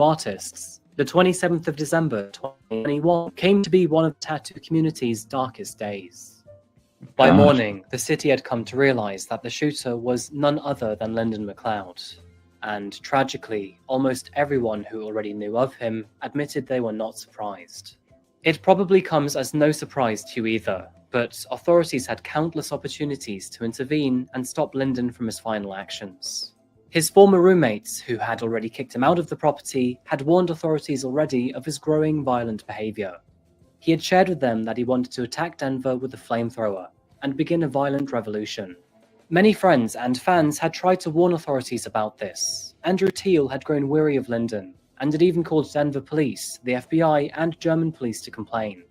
artists, the 27th of December 2021 came to be one of the tattoo community's darkest days. By morning, the city had come to realize that the shooter was none other than Lyndon McLeod. And tragically, almost everyone who already knew of him admitted they were not surprised. It probably comes as no surprise to you either, but authorities had countless opportunities to intervene and stop Lyndon from his final actions. His former roommates, who had already kicked him out of the property, had warned authorities already of his growing violent behavior. He had shared with them that he wanted to attack Denver with a flamethrower and begin a violent revolution. Many friends and fans had tried to warn authorities about this. Andrew Teal had grown weary of Lyndon, and had even called Denver police, the FBI, and German police to complain.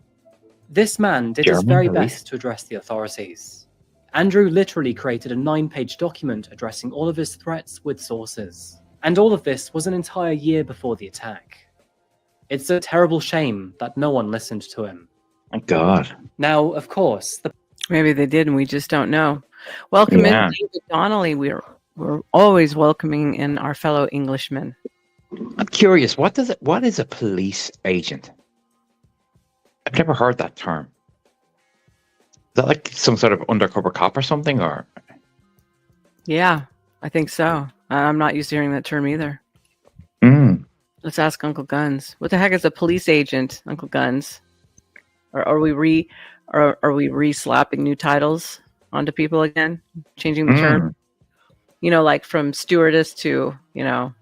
This man did his very best to address the authorities. Andrew literally created a 9-page document addressing all of his threats with sources. And all of this was an entire year before the attack. It's a terrible shame that no one listened to him. My God. Now, of course, maybe they did and we just don't know. Welcome in, David Donnelly. We're always welcoming in our fellow Englishmen. I'm curious, what is a police agent? I've never heard that term. Is that like some sort of undercover cop or something, or? Yeah, I think so. I'm not used to hearing that term either. Let's ask Uncle Guns. What the heck is a police agent, Uncle Guns? Or are we re-slapping new titles onto people again? Changing the term? You know, like from stewardess to, you know.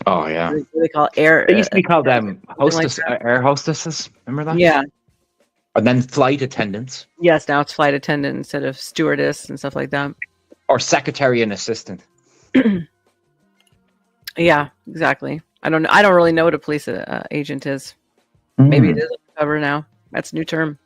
Oh, yeah. What do they call air? They used to be called hostess, like air hostesses. Remember that? Yeah. And then flight attendants. Yes, now it's flight attendant instead of stewardess and stuff like that. Or secretary and assistant. Yeah, exactly. I don't really know what a police agent is. Maybe it is undercover now. That's a new term.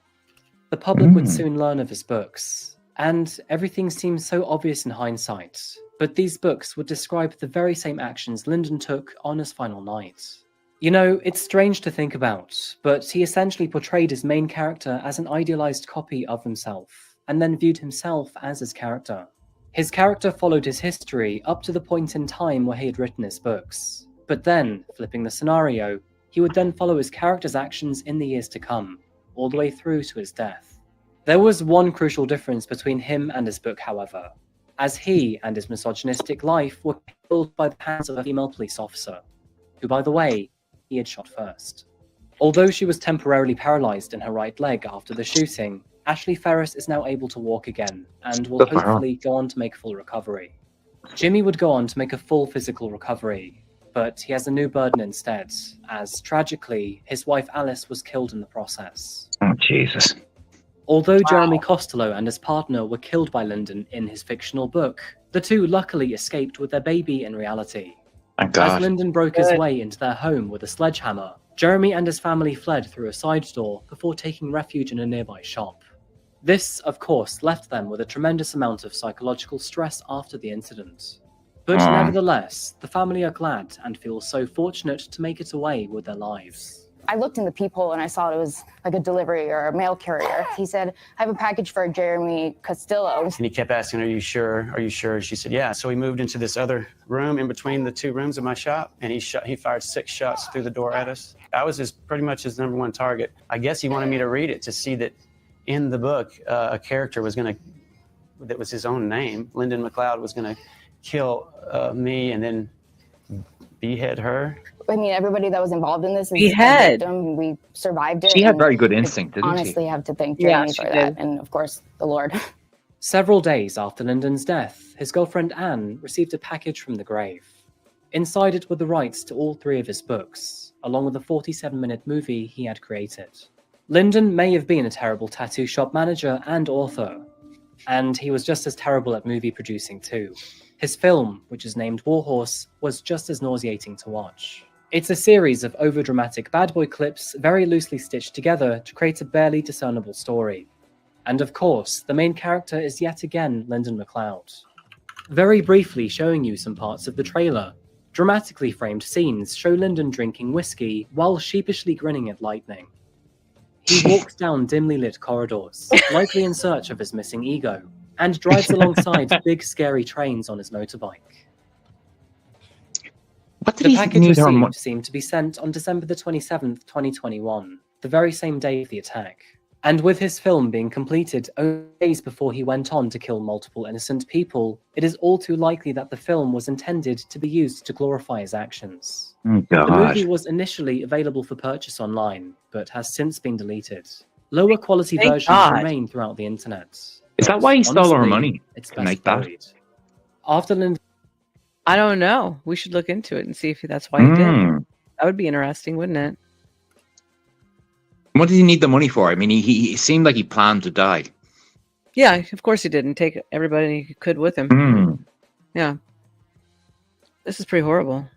The public would soon learn of his books, and everything seems so obvious in hindsight. But these books would describe the very same actions Lyndon took on his final night. You know, it's strange to think about, but he essentially portrayed his main character as an idealized copy of himself, and then viewed himself as his character. His character followed his history up to the point in time where he had written his books. But then, flipping the scenario, he would then follow his character's actions in the years to come, all the way through to his death. There was one crucial difference between him and his book, however, as he and his misogynistic life were killed by the hands of a female police officer, who, by the way, he had shot first. Although she was temporarily paralyzed in her right leg after the shooting, Ashley Ferris is now able to walk again, and will hopefully go on to make full recovery. Jimmy would go on to make a full physical recovery, but he has a new burden instead, as tragically, his wife Alice was killed in the process. Oh, Jesus. Although Jeremy Costello and his partner were killed by Lyndon in his fictional book, the two luckily escaped with their baby in reality. Thank God. As Lyndon broke his way into their home with a sledgehammer, Jeremy and his family fled through a side door before taking refuge in a nearby shop. This, of course, left them with a tremendous amount of psychological stress after the incident. But nevertheless, the family are glad and feel so fortunate to make it away with their lives. I looked in the peephole and I saw it was like a delivery or a mail carrier. He said, I have a package for Jeremy Costello. And he kept asking, are you sure? Are you sure? She said, yeah. So we moved into this other room in between the two rooms of my shop, and he fired 6 shots through the door at us. I was pretty much his number one target. I guess he wanted me to read it to see that in the book, a character that was his own name, Lyndon McLeod, was going to kill me and then behead her. I mean, everybody that was involved in this is Behead. a victim. We survived it. She had very good instinct, didn't she? Honestly, have to thank Jeremy for that. Did. And of course, the Lord. Several days after Lyndon's death, his girlfriend Anne received a package from the grave. Inside it were the rights to all 3 of his books, along with a 47-minute movie he had created. Lyndon may have been a terrible tattoo shop manager and author, and he was just as terrible at movie producing too. His film, which is named Warhorse, was just as nauseating to watch. It's a series of overdramatic bad boy clips very loosely stitched together to create a barely discernible story. And of course, the main character is yet again Lyndon McLeod. Very briefly showing you some parts of the trailer, dramatically framed scenes show Lyndon drinking whiskey while sheepishly grinning at lightning. He walks down dimly lit corridors, likely in search of his missing ego, and drives alongside big scary trains on his motorbike. What did The he package need her money? received seemed to be sent on December the 27th, 2021, the very same day of the attack. And with his film being completed only days before he went on to kill multiple innocent people, it is all too likely that the film was intended to be used to glorify his actions. Oh, The movie God. was initially available for purchase online, but has since been deleted. Lower quality Thank versions God. remain throughout the internet. Is that But why he stole her honestly, money it's to best make that? buried. After Lyndon I don't know. We should look into it and see if that's why he did. That would be interesting, wouldn't it? What did he need the money for? I mean, he seemed like he planned to die. Yeah, of course he did, and take everybody he could with him. Mm. Yeah. This is pretty horrible.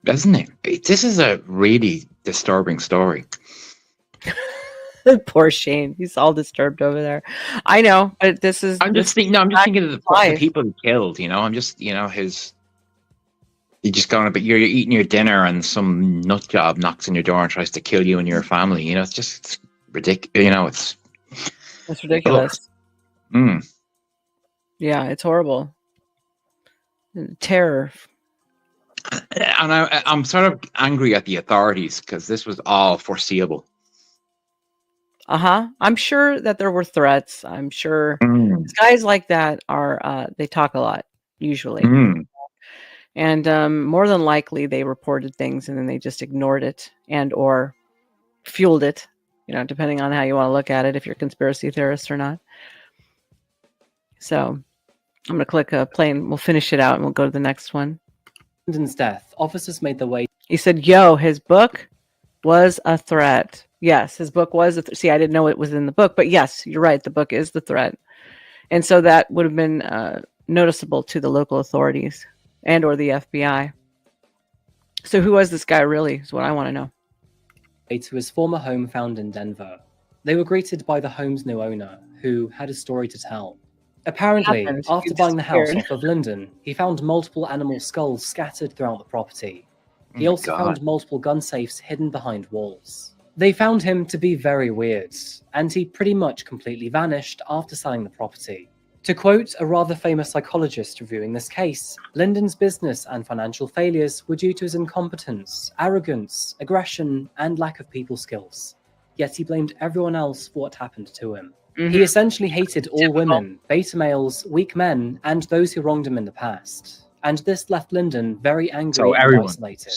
Doesn't it? This is a really disturbing story. Poor Shane. He's all disturbed over there. I know, but this is... I'm just thinking of the people he killed, you know. I'm just, you know, you're just going, but you're eating your dinner and some nut job knocks on your door and tries to kill you and your family. You know, it's ridiculous. You know, it's ridiculous. Mm. Yeah, it's horrible. Terror. And I'm sort of angry at the authorities because this was all foreseeable. I'm sure that there were threats. I'm sure guys like that are, they talk a lot, usually. And more than likely, they reported things and then they just ignored it and or fueled it, you know, depending on how you want to look at it, if you're a conspiracy theorist or not. So I'm going to click play and we'll finish it out and we'll go to the next one. Lyndon's death, officers made their way. He said, yo, his book was a threat. Yes, his book was see, I didn't know it was in the book, but yes, you're right. The book is the threat. And so that would have been noticeable to the local authorities and or the FBI. So who was this guy really is what I want to know. To his former home found in Denver. They were greeted by the home's new owner, who had a story to tell. Apparently, after buying the house off of Lyndon, he found multiple animal skulls scattered throughout the property. He also found multiple gun safes hidden behind walls. They found him to be very weird, and he pretty much completely vanished after selling the property. To quote a rather famous psychologist reviewing this case, Lyndon's business and financial failures were due to his incompetence, arrogance, aggression, and lack of people skills. Yet he blamed everyone else for what happened to him. He essentially hated all women, beta males, weak men, and those who wronged him in the past. And this left Lyndon very angry and isolated.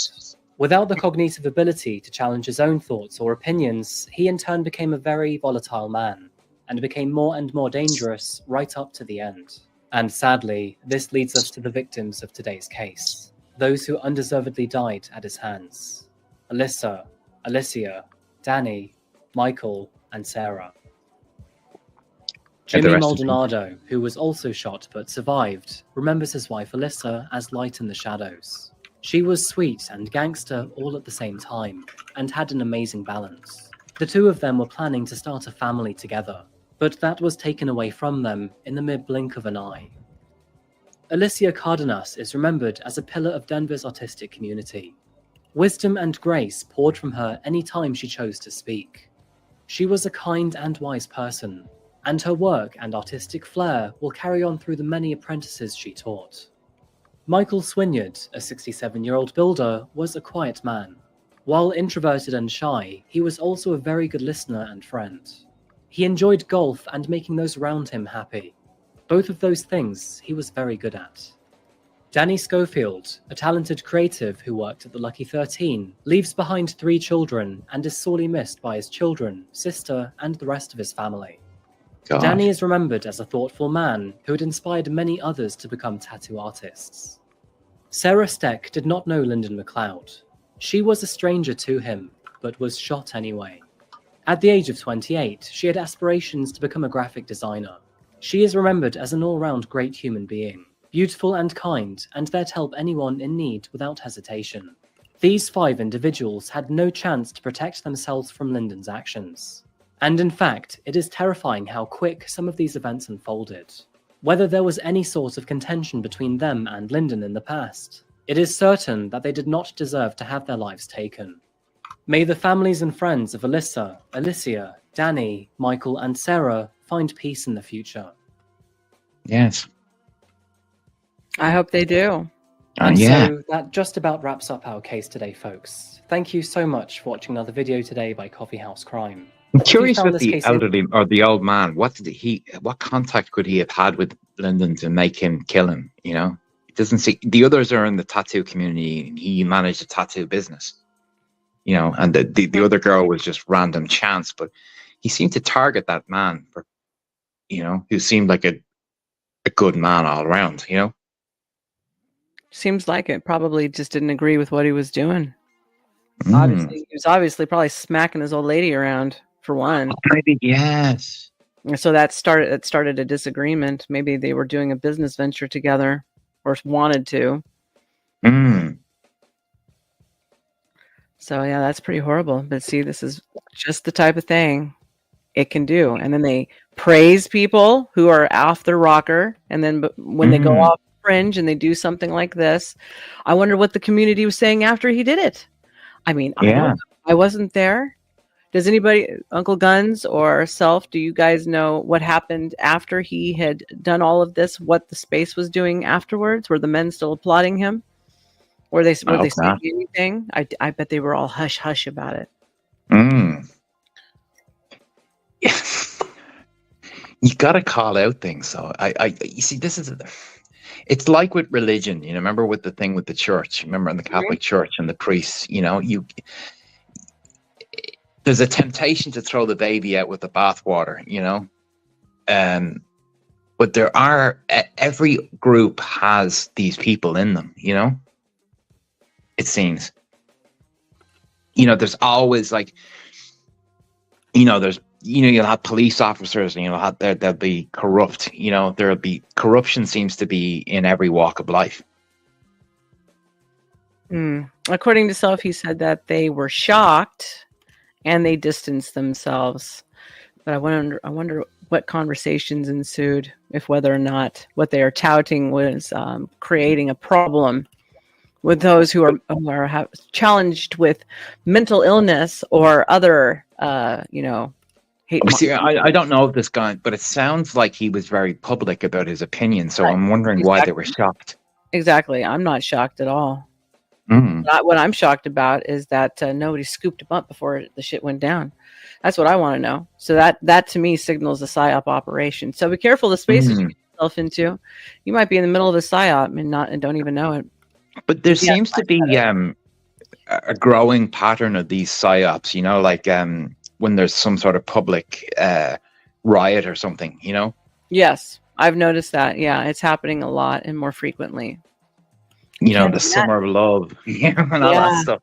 Without the cognitive ability to challenge his own thoughts or opinions, he in turn became a very volatile man, and became more and more dangerous right up to the end. And sadly, this leads us to the victims of today's case, those who undeservedly died at his hands. Alyssa, Alicia, Danny, Michael, and Sarah. Jimmy Maldonado, who was also shot but survived, remembers his wife Alyssa as light in the shadows. She was sweet and gangster all at the same time, and had an amazing balance. The two of them were planning to start a family together, but that was taken away from them in the mere blink of an eye. Alicia Cardenas is remembered as a pillar of Denver's artistic community. Wisdom and grace poured from her any time she chose to speak. She was a kind and wise person, and her work and artistic flair will carry on through the many apprentices she taught. Michael Swinyard, a 67-year-old builder, was a quiet man. While introverted and shy, he was also a very good listener and friend. He enjoyed golf and making those around him happy. Both of those things he was very good at. Danny Schofield, a talented creative who worked at the Lucky 13, leaves behind 3 children and is sorely missed by his children, sister, and the rest of his family. Danny is remembered as a thoughtful man who had inspired many others to become tattoo artists. Sarah Steck did not know Lyndon McLeod. She was a stranger to him, but was shot anyway. At the age of 28, she had aspirations to become a graphic designer. She is remembered as an all-round great human being, beautiful and kind, and there to help anyone in need without hesitation. These 5 individuals had no chance to protect themselves from Lyndon's actions. And in fact, it is terrifying how quick some of these events unfolded. Whether there was any sort of contention between them and Lyndon in the past, it is certain that they did not deserve to have their lives taken. May the families and friends of Alyssa, Alicia, Danny, Michael, and Sarah find peace in the future. Yes. I hope they do. And yeah. so that just about wraps up our case today, folks. Thank you so much for watching another video today by Coffee House Crime. I'm If you curious found with this the case elderly or the old man. What contact could he have had with Lyndon to make him kill him? You know, it doesn't see the others are in the tattoo community. And he managed a tattoo business, you know, and the other girl was just random chance, but he seemed to target that man for, you know, who seemed like a good man all around, you know. Seems like it. Probably just didn't agree with what he was doing. Mm. Obviously, he was probably smacking his old lady around for one. Maybe, yes. So that started a disagreement. Maybe they were doing a business venture together, or wanted to. Mm. So yeah, that's pretty horrible. But see, this is just the type of thing it can do. And then they praise people who are off their rocker, and then when they go off fringe and they do something like this, I wonder what the community was saying after he did it. I mean, I wasn't there. Does anybody, Uncle Guns or self, do you guys know what happened after he had done all of this? What the space was doing afterwards? Were the men still applauding him? Were they saying anything? I bet they were all hush hush about it. Mm. You got to call out things. So you see, it's like with religion. You know, remember with the thing with the church. Remember in the Catholic Church and the priests. You know, there's a temptation to throw the baby out with the bathwater, you know. But every group has these people in them, you know. It seems, you know, there's always like, you know, you'll have police officers, and they'll be corrupt, you know. There'll be corruption seems to be in every walk of life. According to Self, he said that they were shocked and they distanced themselves. But I wonder what conversations ensued, if whether or not what they are touting was creating a problem with those who are challenged with mental illness or other, hate. See, I don't know of this guy, but it sounds like he was very public about his opinion. So I'm wondering why they were shocked. Exactly. I'm not shocked at all. What I'm shocked about is that nobody scooped him up before the shit went down. That's what I want to know. So that to me signals a psyop operation. So be careful the spaces you get yourself into. You might be in the middle of a psyop and don't even know it. But there seems to be a growing pattern of these psyops. You know, like when there's some sort of public riot or something. You know. Yes, I've noticed that. Yeah, it's happening a lot and more frequently. You know, the summer of love, and all that stuff.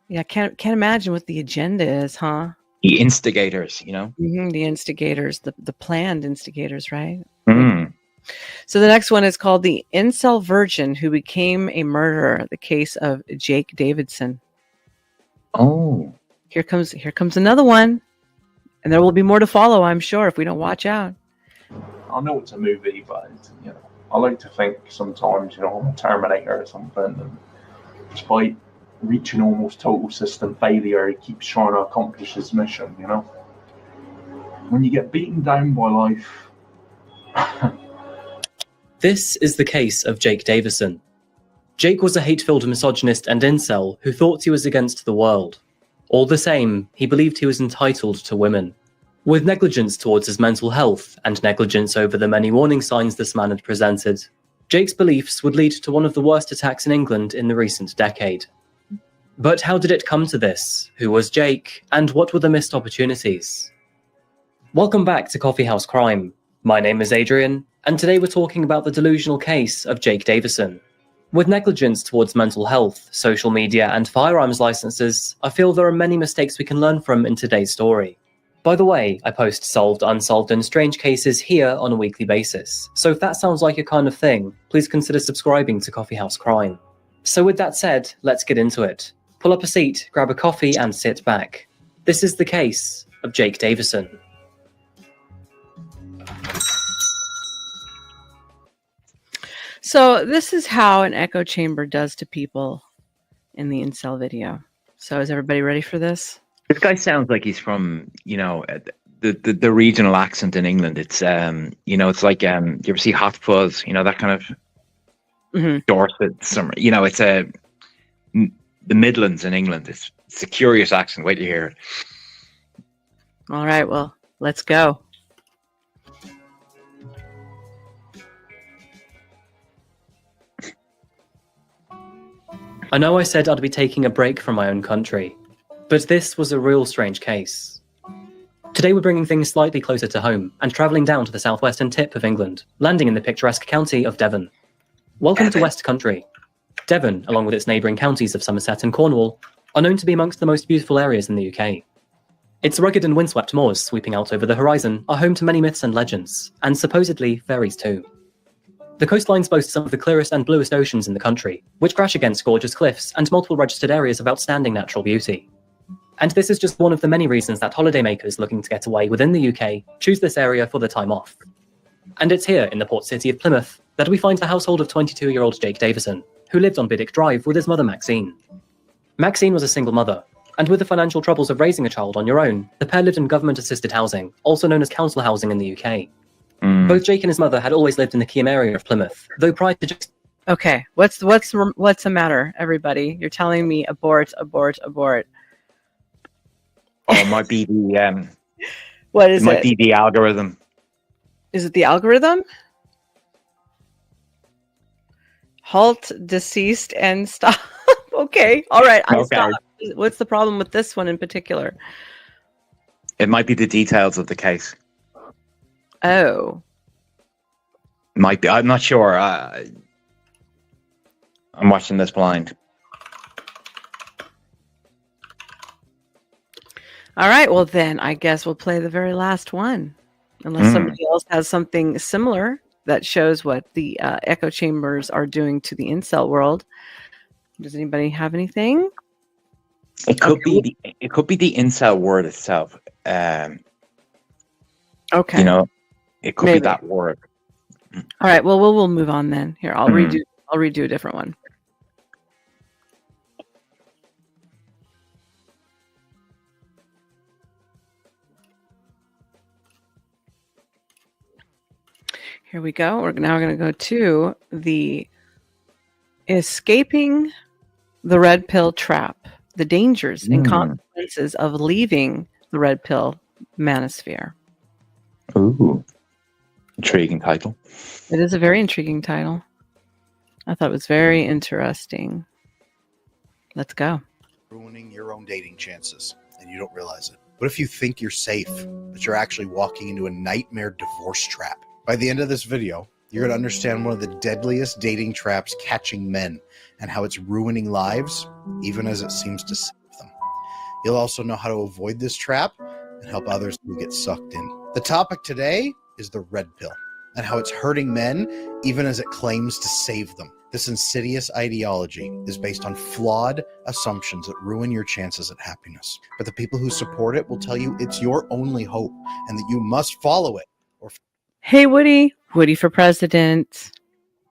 Yeah, can't imagine what the agenda is, huh? The instigators, you know. The instigators, the planned instigators, right? So the next one is called the Incel Virgin Who Became a Murderer, the case of Jake Davidson. Oh. Here comes another one. And there will be more to follow, I'm sure, if we don't watch out. I know it's a movie, but you know, I like to think sometimes, you know, I'm a Terminator or something, and despite reaching almost total system failure, he keeps trying to accomplish his mission, you know. When you get beaten down by life. This is the case of Jake Davison. Jake was a hate-filled misogynist and incel who thought he was against the world. All the same, he believed he was entitled to women. With negligence towards his mental health and negligence over the many warning signs this man had presented, Jake's beliefs would lead to one of the worst attacks in England in the recent decade. But how did it come to this? Who was Jake? And what were the missed opportunities? Welcome back to Coffee House Crime. My name is Adrian, and today we're talking about the delusional case of Jake Davison. With negligence towards mental health, social media, and firearms licenses, I feel there are many mistakes we can learn from in today's story. By the way, I post solved, unsolved, and strange cases here on a weekly basis, so if that sounds like your kind of thing, please consider subscribing to Coffee House Crime. So with that said, let's get into it. Pull up a seat, grab a coffee, and sit back. This is the case of Jake Davison. So this is how an echo chamber does to people in the incel video. So is everybody ready for this? This guy sounds like he's from, you know, the regional accent in England. It's, you know, it's like, you ever see Hot Fuzz, you know, that kind of Dorset, it's the Midlands in England. It's a curious accent. Wait to hear it. All right, well, let's go. I know I said I'd be taking a break from my own country, but this was a real strange case. Today we're bringing things slightly closer to home and travelling down to the southwestern tip of England, landing in the picturesque county of Devon. Welcome to West Country. Devon, along with its neighbouring counties of Somerset and Cornwall, are known to be amongst the most beautiful areas in the UK. Its rugged and windswept moors sweeping out over the horizon are home to many myths and legends, and supposedly fairies too. The coastlines boast some of the clearest and bluest oceans in the country, which crash against gorgeous cliffs and multiple registered areas of outstanding natural beauty. And this is just one of the many reasons that holidaymakers looking to get away within the UK choose this area for their time off. And it's here in the port city of Plymouth that we find the household of 22-year-old Jake Davison, who lived on Biddick Drive with his mother Maxine. Maxine was a single mother, and with the financial troubles of raising a child on your own, the pair lived in government-assisted housing, also known as council housing in the UK. Both Jake and his mother had always lived in the Keam area of Plymouth, though prior to Jake's... Okay, what's the matter, everybody? You're telling me abort. Oh, it might be the What is it? It might be the algorithm. Is it the algorithm? Halt, deceased, and stop. Okay, all right, I stop. What's the problem with this one in particular? It might be the details of the case. Oh. Might be. I'm not sure. I'm watching this blind. All right, well then, I guess we'll play the very last one. Unless somebody else has something similar that shows what the echo chambers are doing to the incel world. Does anybody have anything? It could be the incel word itself. Okay. It could be that word. All right. Well, we'll move on then. Here, I'll redo a different one. Here we go. We're now going to go to the escaping the red pill trap, the dangers and consequences of leaving the red pill manosphere. Ooh, intriguing title. It is a very intriguing title. I thought it was very interesting. Let's go. Ruining your own dating chances, and you don't realize it. What if you think you're safe, but you're actually walking into a nightmare divorce trap? By the end of this video, you're going to understand one of the deadliest dating traps catching men and how it's ruining lives, even as it seems to save them. You'll also know how to avoid this trap and help others who get sucked in. The topic today is the red pill and how it's hurting men, even as it claims to save them. This insidious ideology is based on flawed assumptions that ruin your chances at happiness. But the people who support it will tell you it's your only hope and that you must follow it. Hey, Woody. Woody for president.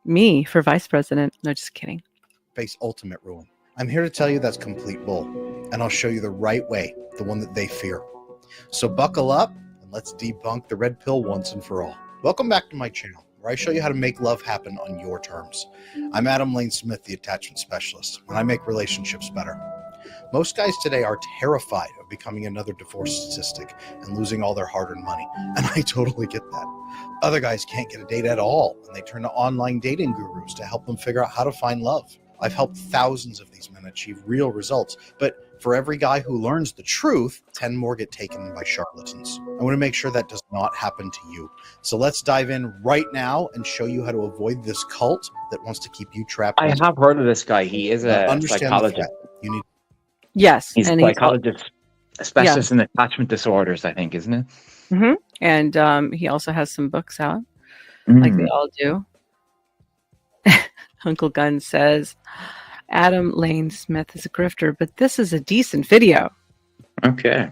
Me for vice president. No, just kidding. Face ultimate ruin. I'm here to tell you that's complete bull, and I'll show you the right way, the one that they fear. So buckle up and let's debunk the red pill once and for all. Welcome back to my channel, where I show you how to make love happen on your terms. I'm Adam Lane Smith, the attachment specialist, and I make relationships better. Most guys today are terrified of becoming another divorce statistic and losing all their hard-earned money, and I totally get that. Other guys can't get a date at all, and they turn to online dating gurus to help them figure out how to find love. I've helped thousands of these men achieve real results, but for every guy who learns the truth, 10 more get taken by charlatans. I want to make sure that does not happen to you. So let's dive in right now and show you how to avoid this cult that wants to keep you trapped. I have heard of this guy. He is a psychologist. You need. Yes. He's a psychologist, a specialist in attachment disorders, I think, isn't it? Mm-hmm. And he also has some books out, like they all do. Uncle Gun says, Adam Lane Smith is a grifter, but this is a decent video. Okay.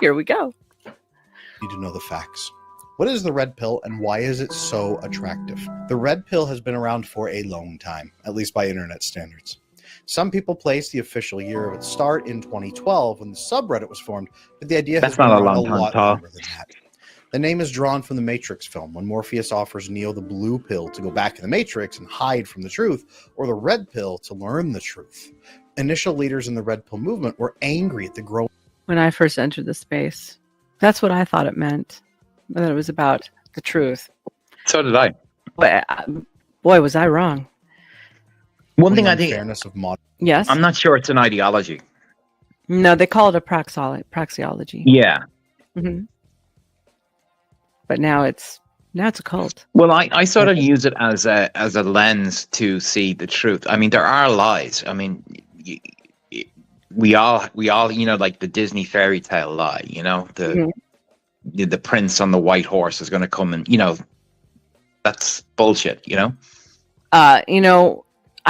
Here we go. Need to know the facts. What is the red pill and why is it so attractive? The red pill has been around for a long time, at least by internet standards. Some people place the official year of its start in 2012 when the subreddit was formed, but the idea has been around a lot longer than that. The name is drawn from the Matrix film, when Morpheus offers Neo the blue pill to go back in the Matrix and hide from the truth, or the red pill to learn the truth. Initial leaders in the red pill movement were angry at the growing... When I first entered the space, that's what I thought it meant. That it was about the truth. So did I. But, boy, was I wrong. One thing I think... Fairness of modern... Yes? I'm not sure it's an ideology. No, they call it a praxeology. Yeah. Mm-hmm. But now it's a cult. Well, I sort of use it as a lens to see the truth. I mean, there are lies. I mean, we all like the Disney fairy tale lie. The prince on the white horse is going to come and that's bullshit. I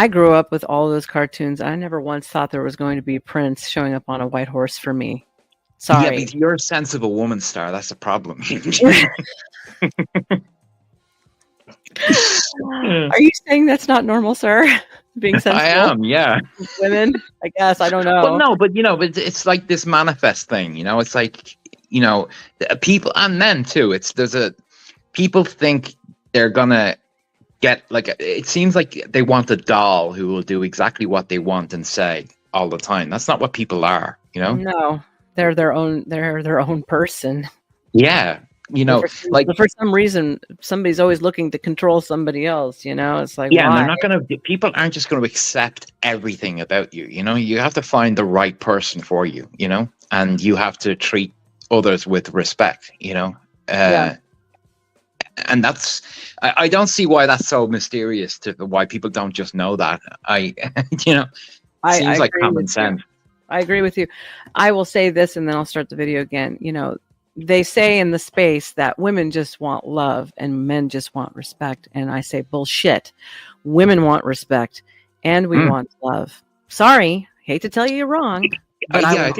grew up with all those cartoons. I never once thought there was going to be a prince showing up on a white horse for me. Sorry. Yeah, but you're a sensible woman, Star. That's a problem. Are you saying that's not normal, sir? Being sensible? I am, yeah. Women, I guess. I don't know. Well, no, but it's like this manifest thing. It's like people and men too. People think they're gonna get it seems like they want a doll who will do exactly what they want and say all the time. That's not what people are. No. They're their own person. Yeah. For some reason, somebody's always looking to control somebody else, it's like, yeah, why? and people aren't just going to accept everything about you. You have to find the right person for you, and you have to treat others with respect, yeah. And that's, I don't see why that's so mysterious to why people don't just know that. Seems like common sense. I agree with you. I will say this and then I'll start the video again. They say in the space that women just want love and men just want respect. And I say, bullshit. Women want respect and we want love. Sorry. Hate to tell you you're wrong. But I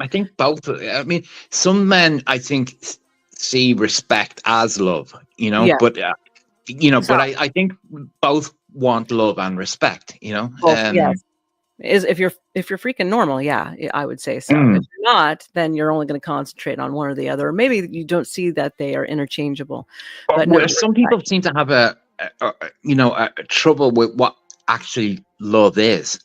think both. I mean, some men, I think, see respect as love, Yeah. but, but I think both want love and respect, yes. If you're freaking normal, yeah, I would say so. If you're not, then you're only going to concentrate on one or the other. Or maybe you don't see that they are interchangeable. But some people seem to have a trouble with what actually love is.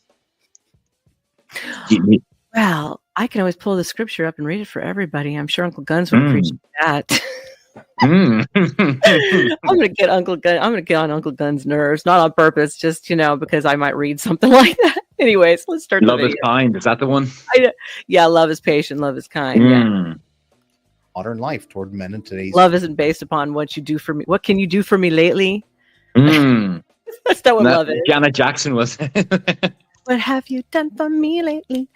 Well, I can always pull the scripture up and read it for everybody. I'm sure Uncle Guns would appreciate that. I'm gonna get I'm gonna get on Uncle Gun's nerves, not on purpose, just because I might read something like that. Anyways, let's start. Love is kind. Is that the one? Yeah, love is patient. Love is kind. Yeah. Modern life toward men in today's love isn't based upon what you do for me. What can you do for me lately? That's not what love is. Janet Jackson was. What have you done for me lately?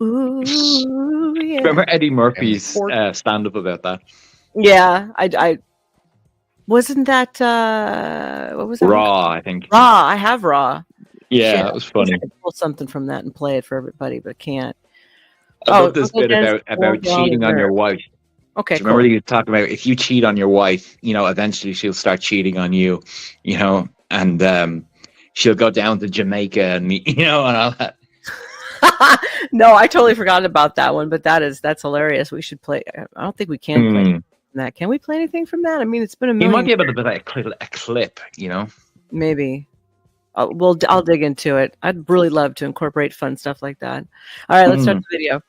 Ooh, yeah. Remember Eddie Murphy's stand-up about that? Yeah, I wasn't that. What was that? Raw, I think. Raw. I have Raw. Yeah, Shit. that was funny. I could pull something from that and play it for everybody, but can't. I love this bit about cheating on your wife. Okay, remember you talk about if you cheat on your wife, eventually she'll start cheating on you, and she'll go down to Jamaica and meet, and all that. No, I totally forgot about that one, but that's hilarious. We should play. I don't think we can play from that. Can we play anything from that? I mean, it's been a million. You might be able to play a clip, Maybe. I'll dig into it. I'd really love to incorporate fun stuff like that. All right, let's start the video.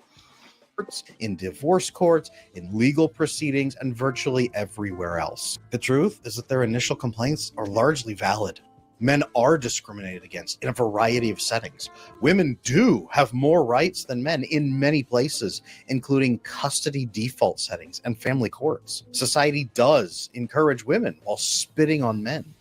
In divorce courts, in legal proceedings, and virtually everywhere else. The truth is that their initial complaints are largely valid. Men are discriminated against in a variety of settings. Women do have more rights than men in many places, including custody default settings and family courts. Society does encourage women while spitting on men.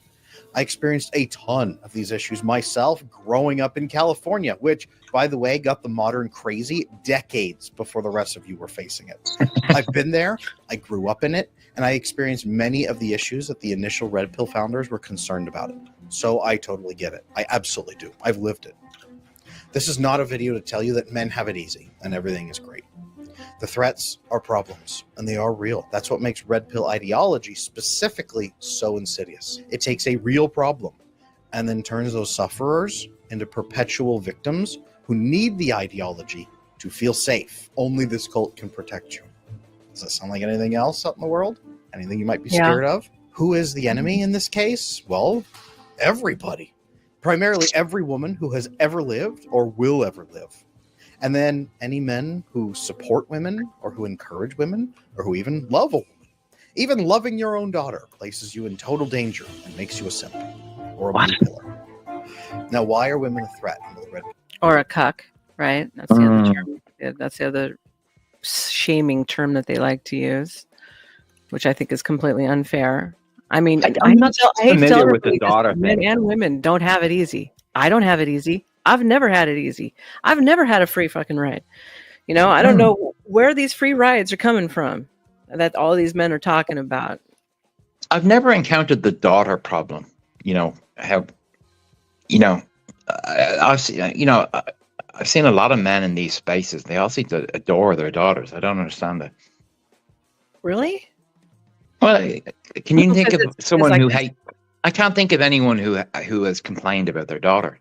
I experienced a ton of these issues myself growing up in California, which, by the way, got the modern crazy decades before the rest of you were facing it. I've been there, I grew up in it, and I experienced many of the issues that the initial Red Pill founders were concerned about it. So I totally get it. I absolutely do. I've lived it. This is not a video to tell you that men have it easy and everything is great. The threats are problems, and they are real. That's what makes Red Pill ideology specifically so insidious. It takes a real problem and then turns those sufferers into perpetual victims who need the ideology to feel safe. Only this cult can protect you. Does that sound like anything else out in the world? Anything you might be scared of? Who is the enemy in this case? Well, everybody. Primarily every woman who has ever lived or will ever live. And then any men who support women or who encourage women or who even love a woman. Even loving your own daughter places you in total danger and makes you a simp or a blue pillar. Now, why are women a threat under the red? Or a cuck, right? That's the other term. Yeah, that's the other shaming term that they like to use, which I think is completely unfair. I mean, I'm not familiar with the daughter thing. Men and women don't have it easy. I don't have it easy. I've never had it easy. I've never had a free fucking ride. You know, I don't know where these free rides are coming from that all these men are talking about. I've never encountered the daughter problem. You know, how, you know, I've seen a lot of men in these spaces. They all seem to adore their daughters. I don't understand it. Really? Well, can you think of someone who hates? I can't think of anyone who has complained about their daughter.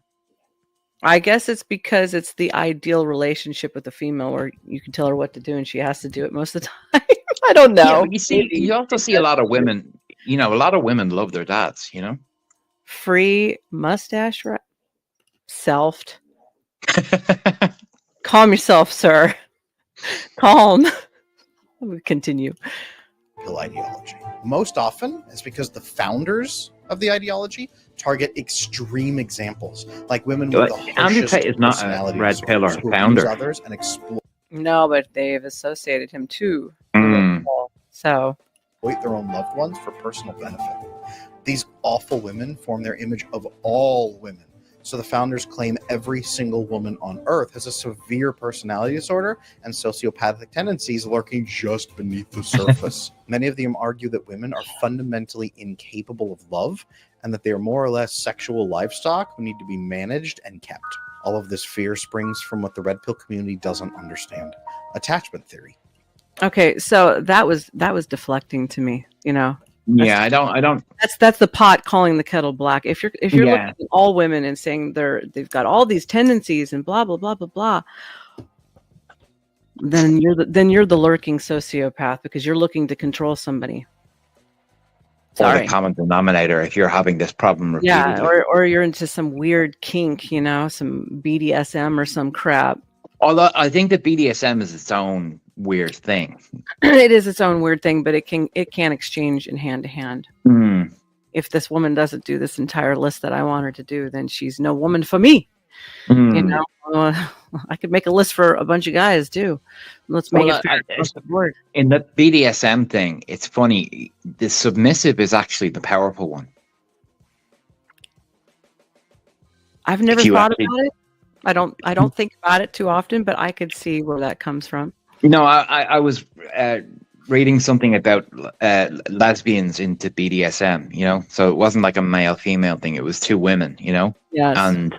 I guess it's because it's the ideal relationship with a female where you can tell her what to do and she has to do it most of the time. I don't know. Yeah, but you also see a lot of women, you know, a lot of women love their dads, you know? Free mustache, selfed. Calm yourself, sir. Calm. We continue. Ideology. Most often it's because the founders of the ideology target extreme examples, like women with the Andrew Tate is not a red pill or founder. Others and exploit. No, but they've associated him too. So exploit their own loved ones for personal benefit. These awful women form their image of all women. So the founders claim every single woman on Earth has a severe personality disorder and sociopathic tendencies lurking just beneath the surface. Many of them argue that women are fundamentally incapable of love and that they are more or less sexual livestock who need to be managed and kept. All of this fear springs from what the red pill community doesn't understand: attachment theory. Okay, so that was deflecting to me, you know. Yeah, I don't. That's the pot calling the kettle black. If you're looking at all women and saying they've got all these tendencies and blah blah blah blah blah, then you're the lurking sociopath because you're looking to control somebody. Sorry. Or the common denominator if you're having this problem repeatedly. Yeah, or you're into some weird kink, you know, some BDSM or some crap. Although I think that BDSM is its own weird thing. It is its own weird thing, but it can exchange in hand to hand. If this woman doesn't do this entire list that I want her to do, then she's no woman for me. You know, I could make a list for a bunch of guys too. Let's make it fair across the board. In the BDSM thing, it's funny. The submissive is actually the powerful one. I've never thought about it. I don't think about it too often, but I could see where that comes from. You know, I was reading something about lesbians into BDSM, you know, so it wasn't like a male-female thing. It was two women, you know, and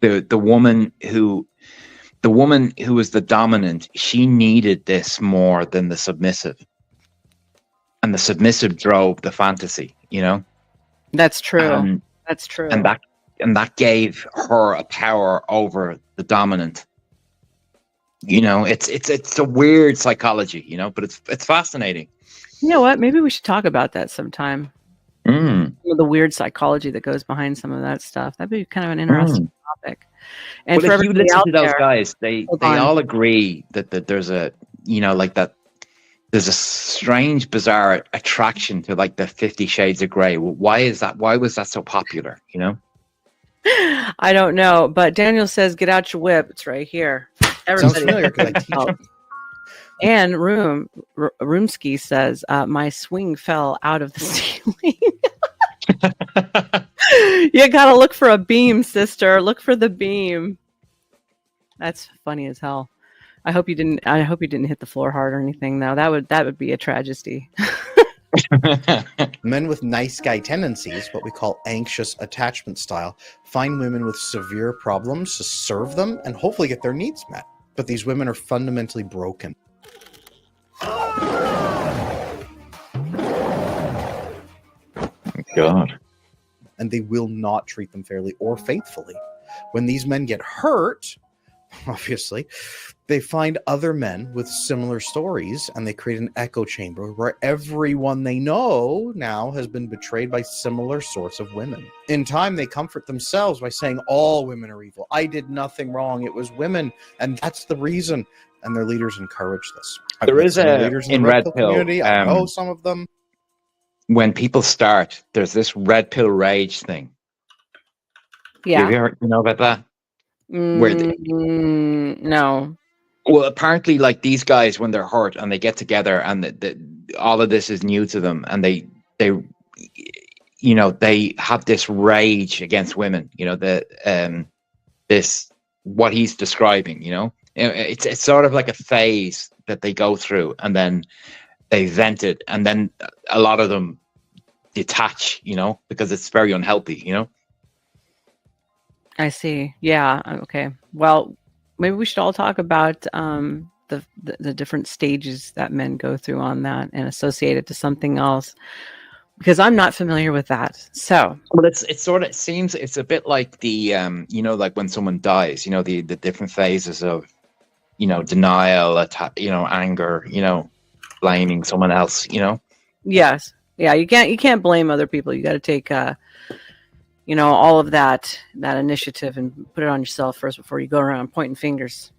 the woman who was the dominant, she needed this more than the submissive, and the submissive drove the fantasy, you know. That's true. That's true. And that gave her a power over the dominant. You know, it's a weird psychology, you know, but it's fascinating. You know what? Maybe we should talk about that sometime. Some of the weird psychology that goes behind some of that stuff. That'd be kind of an interesting topic. And well, if you listen to those guys, they all agree that there's a, you know, like that. There's a strange, bizarre attraction to like the 50 Shades of Grey. Why is that? Why was that so popular? You know. I don't know, but Daniel says, "Get out your whip. It's right here." Everybody. And Roomski says, "My swing fell out of the ceiling." You gotta look for a beam, sister. Look for the beam. That's funny as hell. I hope you didn't hit the floor hard or anything. Though that would be a tragedy. Men with nice guy tendencies, what we call anxious attachment style, find women with severe problems to serve them and hopefully get their needs met. But these women are fundamentally broken. God. And they will not treat them fairly or faithfully. When these men get hurt, obviously, they find other men with similar stories, and they create an echo chamber where everyone they know now has been betrayed by similar sorts of women. In time, they comfort themselves by saying all women are evil. I did nothing wrong. It was women, and that's the reason. And their leaders encourage this. There is leaders in the Red Pill Pill, community. I know some of them. When people start, there's this Red Pill rage thing. Yeah. You know about that? No. Well, apparently, like these guys, when they're hurt and they get together, and all of this is new to them, and they have this rage against women. This what he's describing. It's sort of like a phase that they go through, and then they vent it, and then a lot of them detach. Because it's very unhealthy. I see. Yeah. Okay. Well, maybe we should all talk about the different stages that men go through on that and associate it to something else, because I'm not familiar with that. So, well, it seems it's a bit like the like when someone dies, the different phases of denial, anger, blaming someone else. Yes. Yeah. You can't blame other people. You got to take all of that initiative and put it on yourself first before you go around pointing fingers,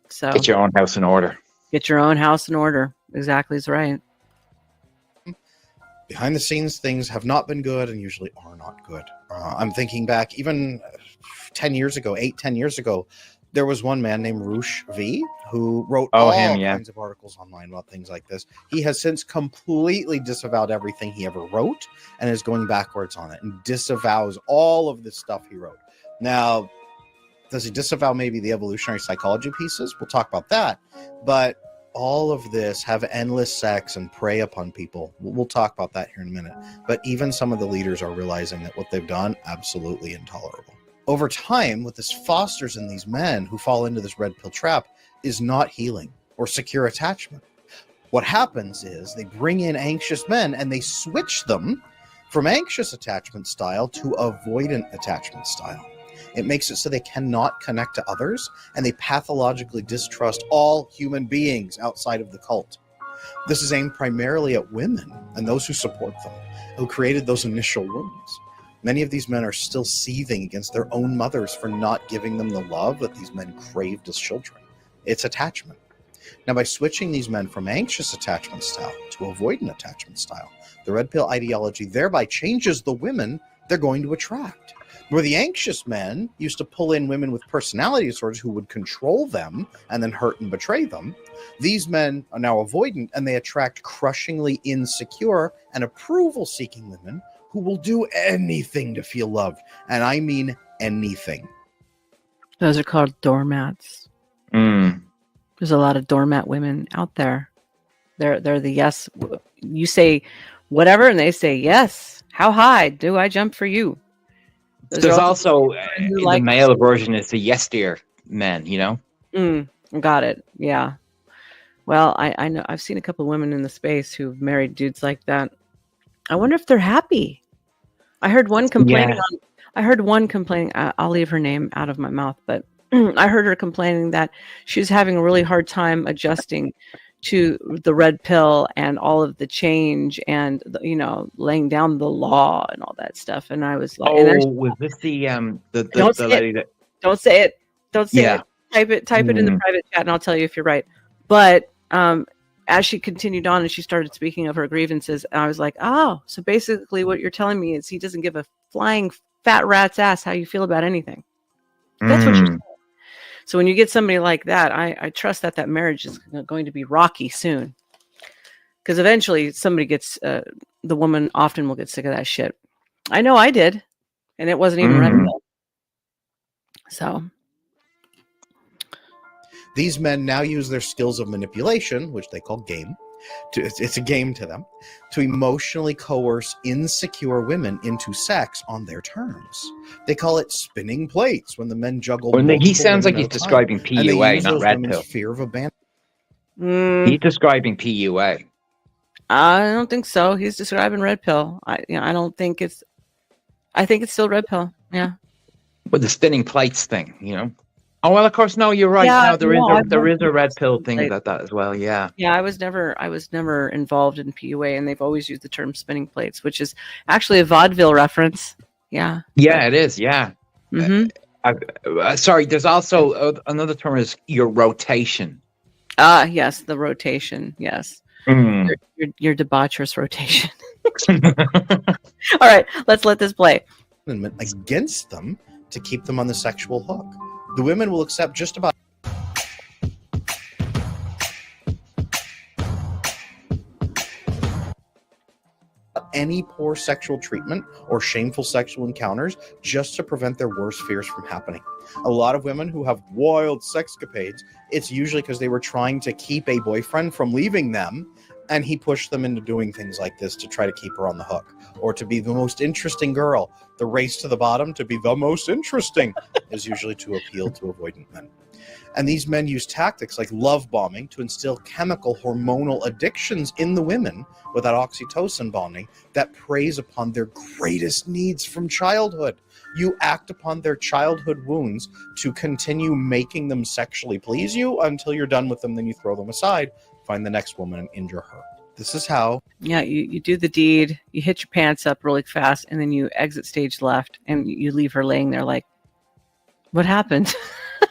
So get your own house in order. Get your own house in order. Exactly is right. Behind the scenes, things have not been good and usually are not good. I'm thinking back even 10 years ago, 10 years ago, there was one man named Roosh V who wrote kinds of articles online about things like this. He has since completely disavowed everything he ever wrote and is going backwards on it and disavows all of this stuff he wrote. Now, does he disavow maybe the evolutionary psychology pieces? We'll talk about that. But all of this have endless sex and prey upon people. We'll talk about that here in a minute. But even some of the leaders are realizing that what they've done, absolutely intolerable. Over time, what this fosters in these men who fall into this red pill trap is not healing or secure attachment. What happens is they bring in anxious men and they switch them from anxious attachment style to avoidant attachment style. It makes it so they cannot connect to others, and they pathologically distrust all human beings outside of the cult. This is aimed primarily at women and those who support them, who created those initial wounds. Many of these men are still seething against their own mothers for not giving them the love that these men craved as children. It's attachment. Now, by switching these men from anxious attachment style to avoidant attachment style, the red pill ideology thereby changes the women they're going to attract. Where the anxious men used to pull in women with personality disorders who would control them and then hurt and betray them, these men are now avoidant, and they attract crushingly insecure and approval-seeking women who will do anything to feel loved. And I mean anything. Those are called doormats. There's a lot of doormat women out there. They're the yes. You say whatever, and they say yes. How high do I jump for you? There's also the male version is the yes dear men, Got it. Yeah. Well, I know I've seen a couple of women in the space who've married dudes like that. I wonder if they're happy. I heard one complaining. I'll leave her name out of my mouth, but I heard her complaining that she was having a really hard time adjusting to the red pill and all of the change and laying down the law and all that stuff. And I was like, was this the lady that? Don't say it. Don't say it. Type it in the private chat, and I'll tell you if you're right. But as she continued on and she started speaking of her grievances, I was like, oh, so basically what you're telling me is he doesn't give a flying fat rat's ass how you feel about anything. That's what you're saying. So when you get somebody like that, I trust that marriage is going to be rocky soon. Because eventually somebody gets, the woman often will get sick of that shit. I know I did. And it wasn't even red pill. So. These men now use their skills of manipulation, which they call game. It's a game to them, to emotionally coerce insecure women into sex on their terms. They call it spinning plates when the men juggle. He sounds like he's describing PUA, not red pill. Fear of abandonment. He's describing PUA. I don't think so. He's describing red pill. I don't think I think it's still red pill. Yeah. With the spinning plates thing, Oh well, of course. No, you're right. Yeah, No, there is no, a I've there is never a red pill thing like, about that as well. Yeah. yeah, I was never involved in PUA, and they've always used the term spinning plates, which is actually a vaudeville reference. Yeah. Yeah, it is. Yeah. Mm-hmm. Sorry. There's also another term is your rotation. Ah, yes, the rotation. Yes. Mm. Your debaucherous rotation. All right, let's let this play. Against them to keep them on the sexual hook. The women will accept just about any poor sexual treatment or shameful sexual encounters just to prevent their worst fears from happening. A lot of women who have wild sexcapades, it's usually because they were trying to keep a boyfriend from leaving them, and he pushed them into doing things like this to try to keep her on the hook, or to be the most interesting girl. The race to the bottom to be the most interesting is usually to appeal to avoidant men. And these men use tactics like love bombing to instill chemical hormonal addictions in the women with that oxytocin bonding that preys upon their greatest needs from childhood. You act upon their childhood wounds to continue making them sexually please you until you're done with them, then you throw them aside, find the next woman and injure her. This is how. Yeah, you do the deed, you hit your pants up really fast, and then you exit stage left, and you leave her laying there like, what happened?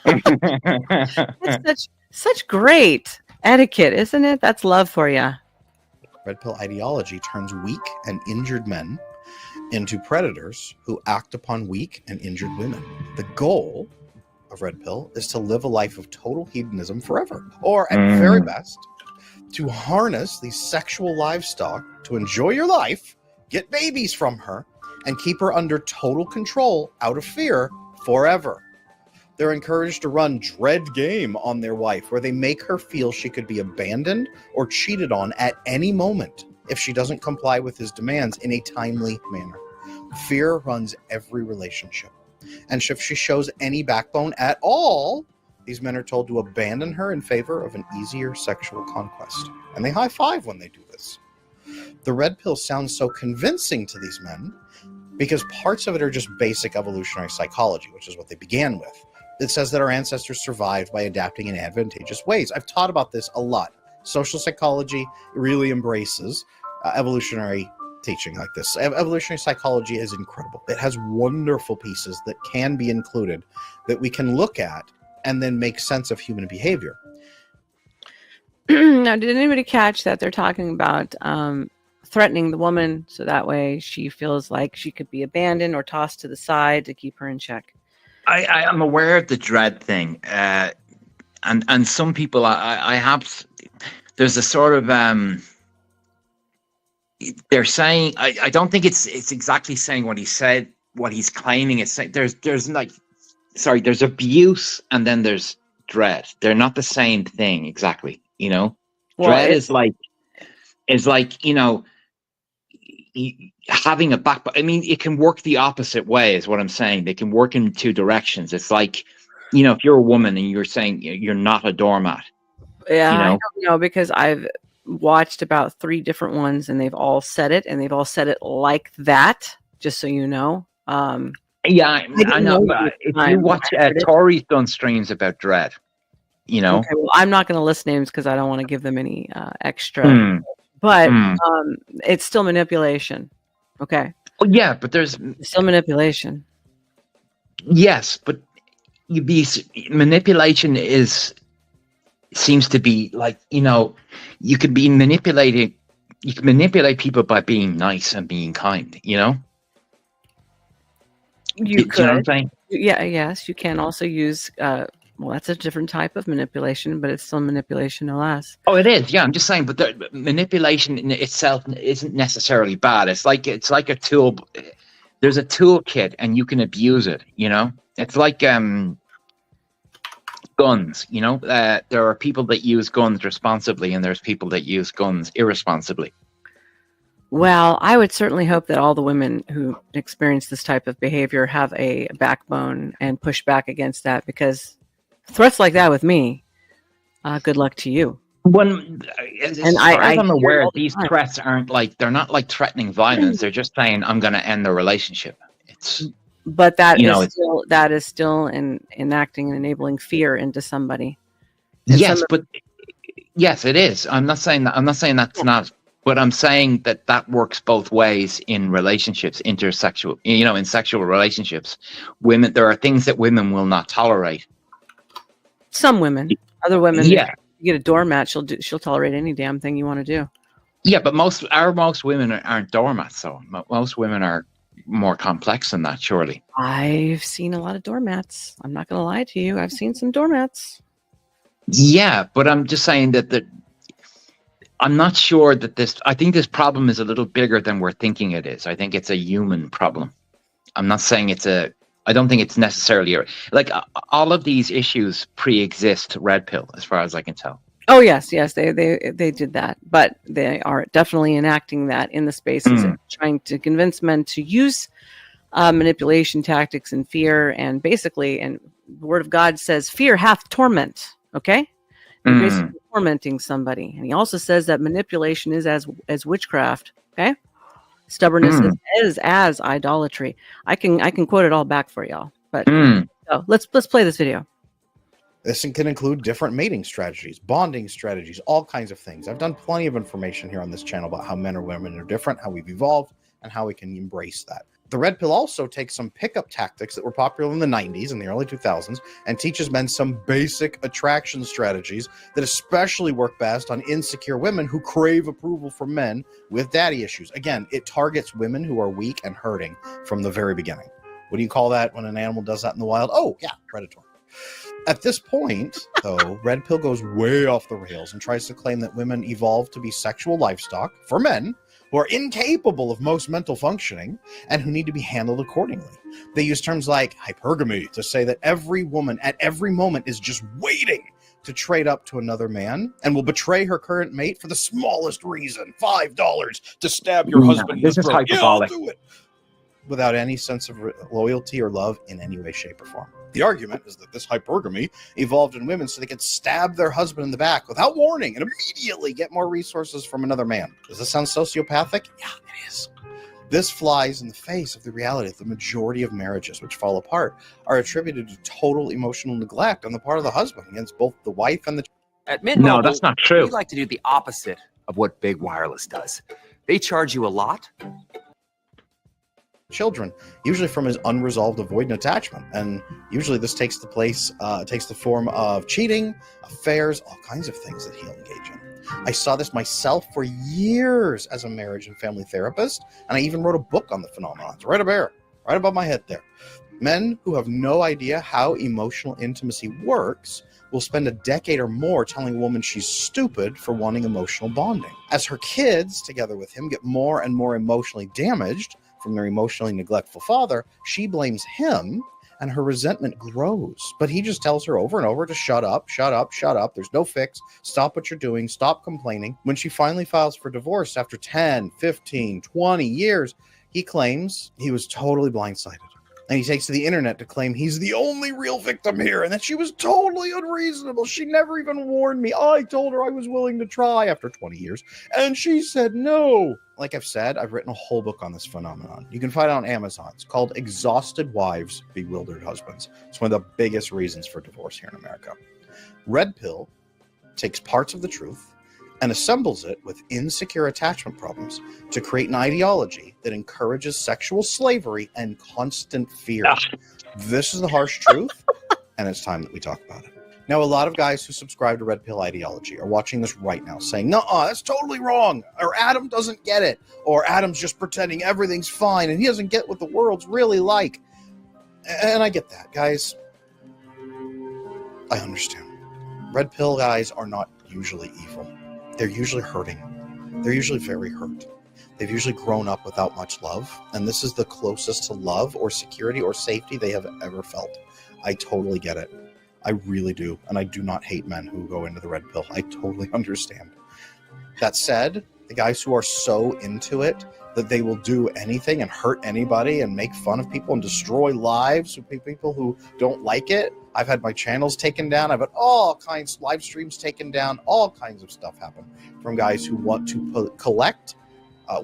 That's such great etiquette, isn't it? That's love for you. Red pill ideology turns weak and injured men into predators who act upon weak and injured women. The goal of red pill is to live a life of total hedonism forever, or at very best, to harness the sexual livestock to enjoy your life, get babies from her, and keep her under total control out of fear forever. They're encouraged to run dread game on their wife, where they make her feel she could be abandoned or cheated on at any moment if she doesn't comply with his demands in a timely manner. Fear runs every relationship. And if she shows any backbone at all, these men are told to abandon her in favor of an easier sexual conquest. And they high five when they do this. The red pill sounds so convincing to these men because parts of it are just basic evolutionary psychology, which is what they began with. It says that our ancestors survived by adapting in advantageous ways. I've taught about this a lot. Social psychology really embraces evolutionary teaching like this. Evolutionary psychology is incredible. It has wonderful pieces that can be included that we can look at and then make sense of human behavior. Now, did anybody catch that they're talking about threatening the woman so that way she feels like she could be abandoned or tossed to the side to keep her in check? I am aware of the dread thing, and some people I have. There's a sort of they're saying I don't think it's exactly saying what he said, what he's claiming. It's saying there's like, sorry, there's abuse and then there's dread. They're not the same thing exactly. You know, well, dread is like you know, having a back. I mean, it can work the opposite way, is what I'm saying. They can work in two directions. It's like, you know, if you're a woman and you're saying you're not a doormat. Yeah, you know? I don't know, because I've watched about 3 different ones and they've all said it, and they've all said it like that, just so you know. Yeah, I know. But if you watch Tori's done streams about dread, you know. Okay, well, I'm not going to list names because I don't want to give them any extra. But it's still manipulation. Okay. Well, yeah, but there's still manipulation. Yes, but manipulation seems to be like, you know, you can be manipulated. You can manipulate people by being nice and being kind, you know? You could. You know what I'm saying? Yeah, yes. You can also use, well, that's a different type of manipulation, but it's still manipulation no less. Oh, it is. Yeah, I'm just saying, but manipulation in itself isn't necessarily bad. It's like a tool. There's a toolkit and you can abuse it, you know? It's like guns, you know? There are people that use guns responsibly and there's people that use guns irresponsibly. Well, I would certainly hope that all the women who experience this type of behavior have a backbone and push back against that, because threats like that with me, good luck to you. As far as I'm aware, these threats aren't like, they're not like threatening violence. They're just saying, I'm going to end the relationship. But that You know, is still enacting and enabling fear into somebody. yes, but yes, it is. I'm not saying that's not, but I'm saying that works both ways in relationships, intersexual, in sexual relationships. Women, there are things that women will not tolerate. Some women, other women, yeah. If you get a doormat, she'll tolerate any damn thing you want to do. Yeah, but most women aren't doormats. So most women are more complex than that, surely. I've seen a lot of doormats. I'm not going to lie to you. I've seen some doormats. Yeah, but I'm just saying that I'm not sure that I think this problem is a little bigger than we're thinking it is. I think it's a human problem. I'm not saying I don't think it's necessarily like all of these issues pre-exist Red Pill, as far as I can tell. Oh yes, they did that, but they are definitely enacting that in the spaces and trying to convince men to use manipulation tactics and fear, and basically, and the Word of God says, "Fear hath torment." Okay, you're basically tormenting somebody, and He also says that manipulation is as witchcraft. Okay, stubbornness is as idolatry. I can quote it all back for y'all, but so let's play this video. This can include different mating strategies, bonding strategies, all kinds of things. I've done plenty of information here on this channel about how men or women are different, how we've evolved, and how we can embrace that. The Red Pill also takes some pickup tactics that were popular in the 90s and the early 2000s and teaches men some basic attraction strategies that especially work best on insecure women who crave approval from men with daddy issues. Again, it targets women who are weak and hurting from the very beginning. What do you call that when an animal does that in the wild? Oh, yeah, predator. At this point, though, Red Pill goes way off the rails and tries to claim that women evolved to be sexual livestock for men who are incapable of most mental functioning and who need to be handled accordingly. They use terms like hypergamy to say that every woman at every moment is just waiting to trade up to another man and will betray her current mate for the smallest reason. $5 to stab your husband in the throat. Yeah, I'll do it. Without any sense of loyalty or love in any way, shape, or form. The argument is that this hypergamy evolved in women so they could stab their husband in the back without warning and immediately get more resources from another man. Does this sound sociopathic? Yeah, it is. This flies in the face of the reality that the majority of marriages which fall apart are attributed to total emotional neglect on the part of the husband against both the wife and the child. At Mint Mobile, no, that's not true. We like to do the opposite of what Big Wireless does. They charge you a lot. Children, usually from his unresolved avoidant attachment, and usually this takes the form of cheating, affairs, all kinds of things that he'll engage in. I saw this myself for years as a marriage and family therapist, and I even wrote a book on the phenomenon. It's right above my head there. Men who have no idea how emotional intimacy works will spend a decade or more telling a woman she's stupid for wanting emotional bonding. As her kids, together with him, get more and more emotionally damaged from their emotionally neglectful father, she blames him and her resentment grows. But he just tells her over and over to shut up, shut up, shut up. There's no fix. Stop what you're doing. Stop complaining. When she finally files for divorce after 10, 15, 20 years, he claims he was totally blindsided. And he takes to the internet to claim he's the only real victim here and that she was totally unreasonable. She never even warned me. I told her I was willing to try after 20 years, and she said no. Like I've said, I've written a whole book on this phenomenon. You can find it on Amazon. It's called Exhausted Wives, Bewildered Husbands. It's one of the biggest reasons for divorce here in America. Red Pill takes parts of the truth and assembles it with insecure attachment problems to create an ideology that encourages sexual slavery and constant fear. This is the harsh truth, and it's time that we talk about it. Now, a lot of guys who subscribe to Red Pill ideology are watching this right now saying, "No, that's totally wrong," or "Adam doesn't get it," or "Adam's just pretending everything's fine and he doesn't get what the world's really like." And I get that, guys. I understand. Red Pill guys are not usually evil. They're usually hurting. They're usually very hurt. They've usually grown up without much love, and this is the closest to love or security or safety they have ever felt. I totally get it. I really do, and I do not hate men who go into the Red Pill. I totally understand. That said, the guys who are so into it that they will do anything and hurt anybody and make fun of people and destroy lives of people who don't like it. I've had my channels taken down. I've had all kinds of live streams taken down. All kinds of stuff happen from guys who want to collect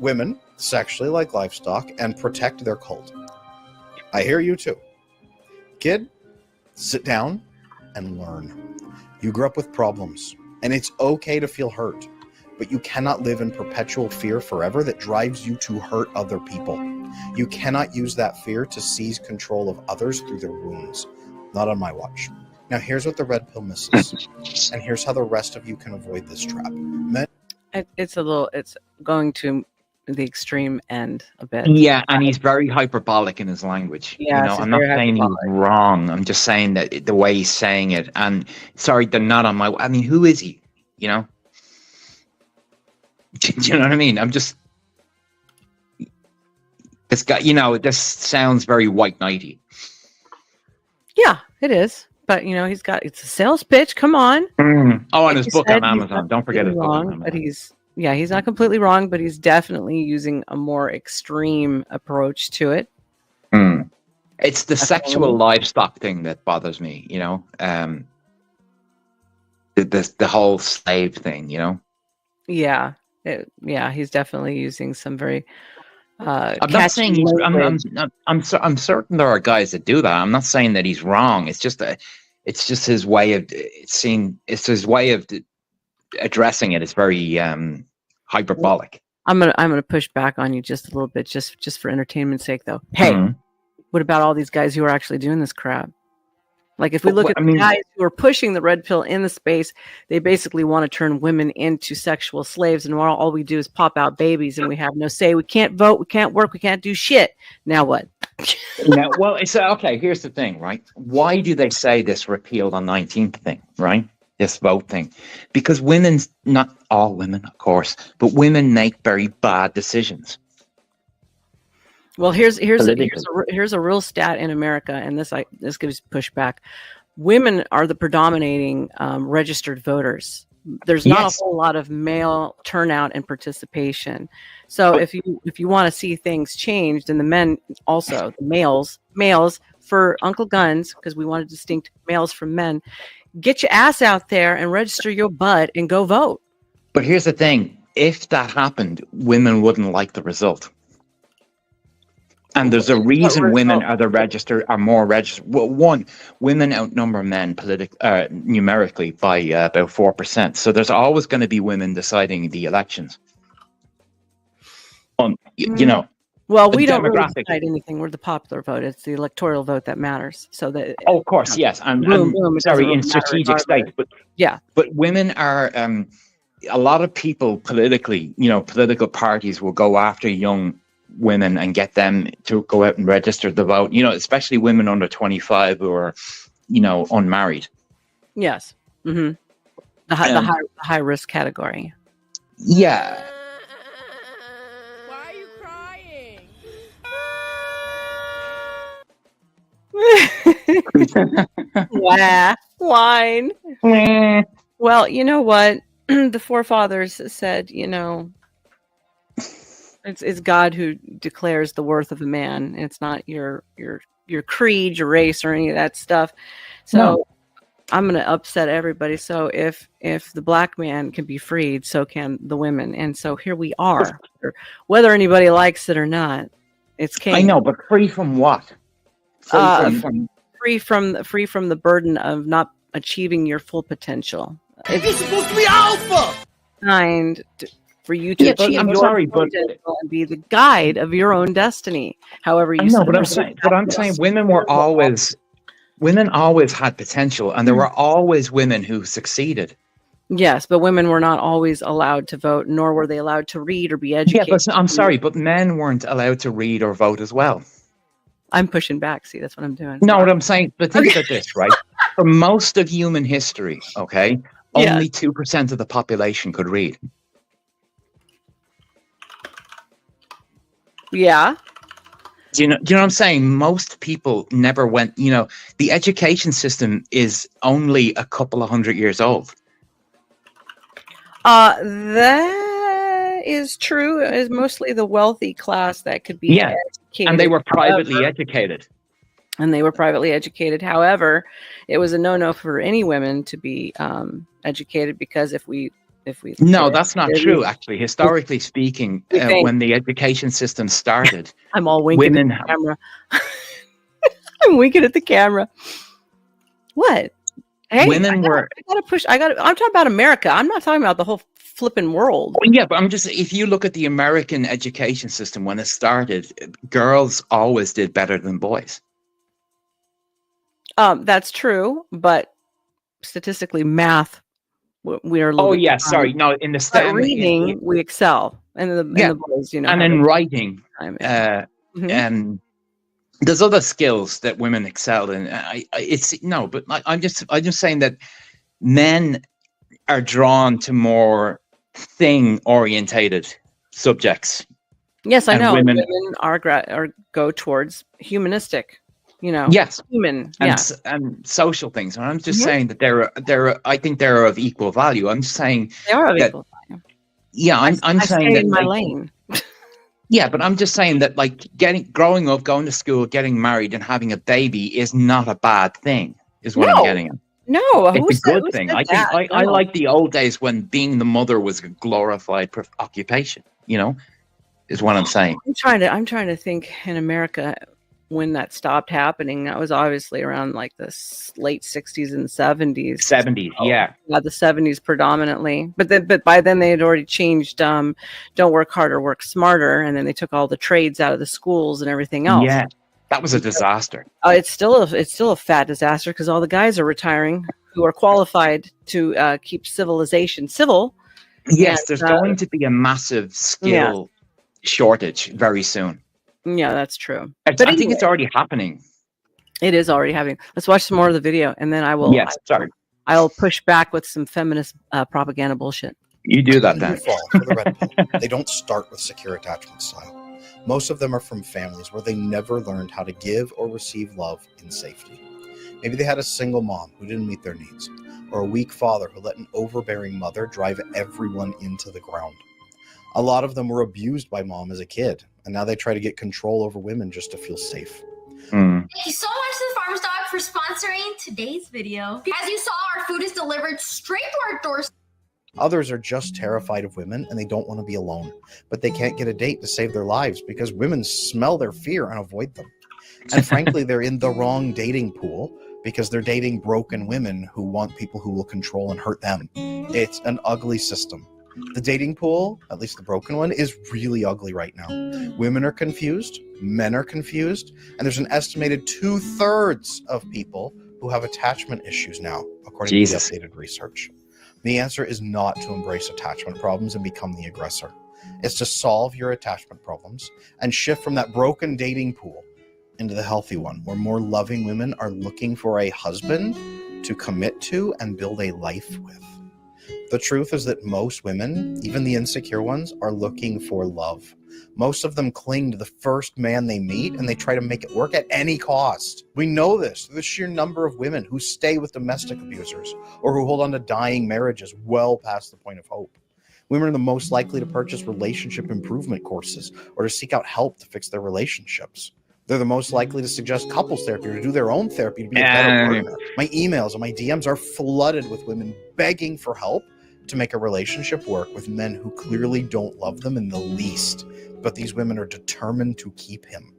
women sexually like livestock and protect their cult. I hear you too. Kid, sit down and learn. You grew up with problems, and it's okay to feel hurt, but you cannot live in perpetual fear forever that drives you to hurt other people. You cannot use that fear to seize control of others through their wounds. Not on my watch. Now here's what the red pill misses, and here's how the rest of you can avoid this trap. It's going to the extreme end a bit. Yeah, and he's very hyperbolic in his language. Yeah, you know, I'm not saying he's wrong. I'm just saying that the way he's saying it. And sorry, they're not on my. I mean, who is he? You know. Do you know what I mean? I'm just this guy. You know, this sounds very white knighty. Yeah, it is. But you know, it's a sales pitch. Come on. Oh, and his book on Amazon. Don't forget his book on Amazon. But he's not completely wrong, but he's definitely using a more extreme approach to it. It's the sexual livestock thing that bothers me, you know. The whole slave thing, you know. Yeah, he's definitely using some very. I'm not saying he's. I'm certain there are guys that do that. I'm not saying that he's wrong. It's just his way of It's his way of addressing it. It's very hyperbolic. I'm gonna push back on you just a little bit, just for entertainment's sake, though. Hey, what about all these guys who are actually doing this crap? Like, if we look at the guys who are pushing the red pill in the space, they basically want to turn women into sexual slaves, and all we do is pop out babies, and we have no say. We can't vote, we can't work, we can't do shit. Now what? Yeah, well, it's okay. Here's the thing, right? Why do they say this repealed on 19th thing, right? This vote thing, because women's, not all women, of course, but women make very bad decisions. Well, here's a real stat in America, and this gives pushback. Women are the predominating registered voters. There's not a whole lot of male turnout and participation. So if you want to see things changed, and the men also, the males for Uncle Guns, because we want to distinct males from men, get your ass out there and register your butt and go vote. But here's the thing: if that happened, women wouldn't like the result. And there's a reason women are more registered. Well, one, women outnumber men numerically by about 4%. So there's always going to be women deciding the elections. You know. Well, we don't really decide anything. We're the popular vote. It's the electoral vote that matters. So that. Oh, of course, yes. I'm sorry, in strategic states, but yeah. But women are. A lot of people politically, you know, political parties will go after young women and get them to go out and register the vote, you know, especially women under 25 who are, you know, unmarried. Yes. The high risk category. Yeah. Why are you crying? Whine. Well, you know what? The forefathers said, you know, it's God who declares the worth of a man. It's not your creed, your race, or any of that stuff. So I'm going to upset everybody. So if the black man can be freed, so can the women. And so here we are, whether anybody likes it or not. It's king. I know, but free from what? Free from the burden of not achieving your full potential. You're supposed to be alpha. For you to achieve your potential and be the guide of your own destiny. However you. But I'm saying women always had potential, and there were always women who succeeded. Yes, but women were not always allowed to vote, nor were they allowed to read or be educated. Yeah, but I'm sorry, but men weren't allowed to read or vote as well. I'm pushing back. See, that's what I'm doing. No, what I'm saying, but think about this, right? For most of human history, okay, only 2% of the population could read. Yeah. Do you know what I'm saying? Most people never went, you know, the education system is only a couple of 100 years old. That is true. It is mostly the wealthy class that could be educated. And they were privately educated. However, it was a no-no for any women to be educated, because if we no, that's not true. Actually, historically speaking, when the education system started, I'm all winking at the camera. I'm winking at the camera. What? Hey, women were. I gotta push. I'm talking about America. I'm not talking about the whole flipping world. Well, yeah, but if you look at the American education system when it started, girls always did better than boys. That's true, but statistically, math, we are. Oh yeah, sorry. No, in the STEM, reading, we excel, and in the boys, and in writing, and there's other skills that women excel in. I'm just saying that men are drawn to more thing-orientated subjects. Yes, I know. Women are go towards humanistic. Yes, human and social things. And I'm just saying that I think they're of equal value. I'm just saying they are of equal value. Yeah, I'm saying that in my lane. Yeah, but I'm just saying that growing up, going to school, getting married, and having a baby is not a bad thing. Is what I'm getting at. No, it's a good thing. I think I like the old days when being the mother was a glorified occupation. Is what I'm saying. I'm trying to think in America when that stopped happening. That was obviously around like the late 60s and 70s. 70s, yeah, the 70s predominantly. But by then they had already changed. Don't work harder, work smarter, and then they took all the trades out of the schools and everything else. Yeah, that was a disaster. It's still a fat disaster because all the guys are retiring who are qualified to keep civilization civil. Yes, there's going to be a massive skill shortage very soon. Yeah, that's true. I think it's already happening. It is already happening. Let's watch some more of the video, and then I will. Yes, sorry. I'll push back with some feminist propaganda bullshit. You do that then. For the red pill. They don't start with secure attachment style. Most of them are from families where they never learned how to give or receive love in safety. Maybe they had a single mom who didn't meet their needs, or a weak father who let an overbearing mother drive everyone into the ground. A lot of them were abused by mom as a kid, and now they try to get control over women just to feel safe. Thank you so much to the Farmer's Dog for sponsoring today's video. As you saw, our food is delivered straight to our doorstep. Others are just terrified of women and they don't want to be alone, but they can't get a date to save their lives because women smell their fear and avoid them. And frankly, they're in the wrong dating pool because they're dating broken women who want people who will control and hurt them. It's an ugly system. The dating pool, at least the broken one, is really ugly right now. Women are confused, men are confused, and there's an estimated 2/3 of people who have attachment issues now, according to the updated research. The answer is not to embrace attachment problems and become the aggressor. It's to solve your attachment problems and shift from that broken dating pool into the healthy one, where more loving women are looking for a husband to commit to and build a life with. The truth is that most women, even the insecure ones, are looking for love. Most of them cling to the first man they meet and they try to make it work at any cost. We know this through the sheer number of women who stay with domestic abusers or who hold on to dying marriages well past the point of hope. Women are the most likely to purchase relationship improvement courses or to seek out help to fix their relationships. They're the most likely to suggest couples therapy or to do their own therapy to be a better partner. My emails and my DMs are flooded with women begging for help to make a relationship work with men who clearly don't love them in the least, but these women are determined to keep him.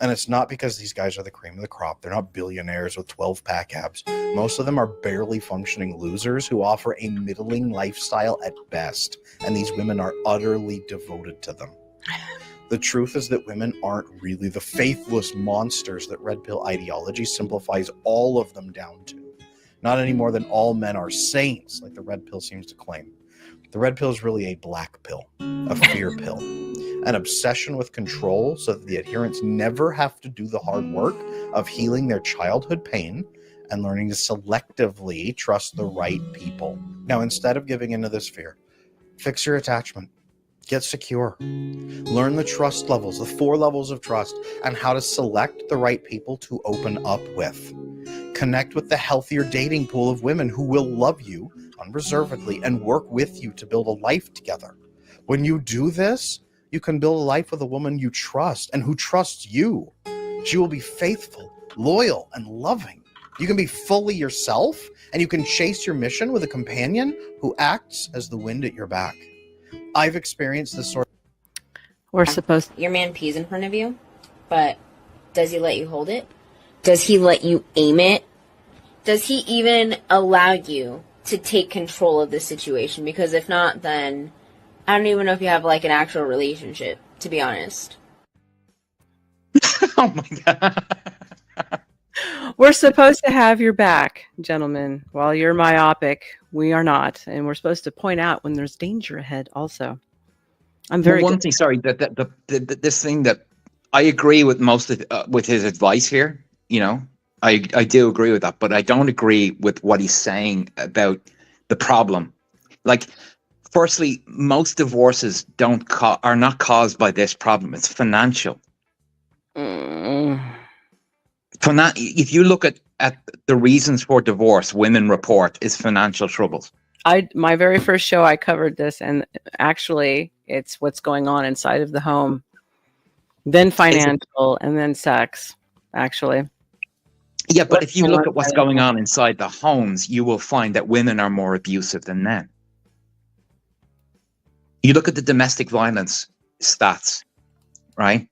And it's not because these guys are the cream of the crop. They're not billionaires with 12-pack abs. Most of them are barely functioning losers who offer a middling lifestyle at best, and these women are utterly devoted to them. The truth is that women aren't really the faithless monsters that red pill ideology simplifies all of them down to. Not any more than all men are saints, like the red pill seems to claim. The red pill is really a black pill, a fear pill, an obsession with control so that the adherents never have to do the hard work of healing their childhood pain and learning to selectively trust the right people. Now, instead of giving into this fear, fix your attachment. Get secure. Learn the trust levels, the 4 levels of trust, and how to select the right people to open up with. Connect with the healthier dating pool of women who will love you unreservedly and work with you to build a life together. When you do this, you can build a life with a woman you trust and who trusts you. She will be faithful, loyal, and loving. You can be fully yourself, and you can chase your mission with a companion who acts as the wind at your back. I've experienced this sort We're supposed Your man pees in front of you, but does he let you hold it? Does he let you aim it? Does he even allow you to take control of the situation? Because if not, then I don't even know if you have like an actual relationship, to be honest. Oh my God. We're supposed to have your back, gentlemen. While you're myopic, we are not. And we're supposed to point out when there's danger ahead also. I'm very One thing, sorry, this thing that I agree with most of with his advice here, you know, I do agree with that, but I don't agree with what he's saying about the problem. Like, firstly, most divorces are not caused by this problem. It's financial. If you look at the reasons for divorce, women report is financial troubles. My very first show, I covered this, and actually, it's what's going on inside of the home, then financial, and then sex. Actually, yeah. But if you look at what's going on inside the homes, you will find that women are more abusive than men. You look at the domestic violence stats, right?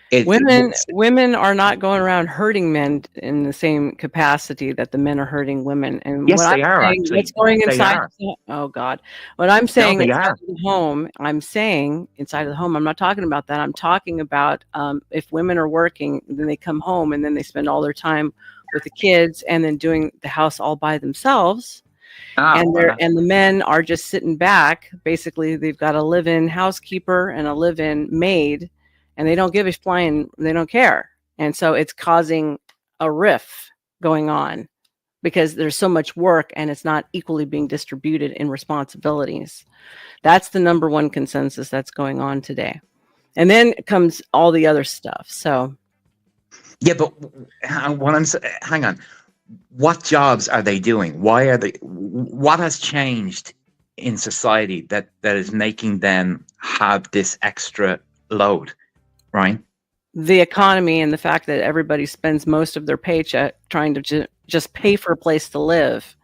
Women are not going around hurting men in the same capacity that the men are hurting women. And yes, what they are. Saying, actually, what's going inside? Oh God! What I'm saying inside of the home, I'm saying inside of the home. I'm not talking about that. I'm talking about if women are working, then they come home and then they spend all their time with the kids and then doing the house all by themselves. And the men are just sitting back. Basically, they've got a live-in housekeeper and a live-in maid. And they don't give a flying, they don't care. And so it's causing a rift going on because there's so much work and it's not equally being distributed in responsibilities. That's the number one consensus that's going on today. And then comes all the other stuff. So. Yeah, but hang on. What jobs are they doing? What has changed in society that is making them have this extra load? Right. The economy and the fact that everybody spends most of their paycheck trying to just pay for a place to live.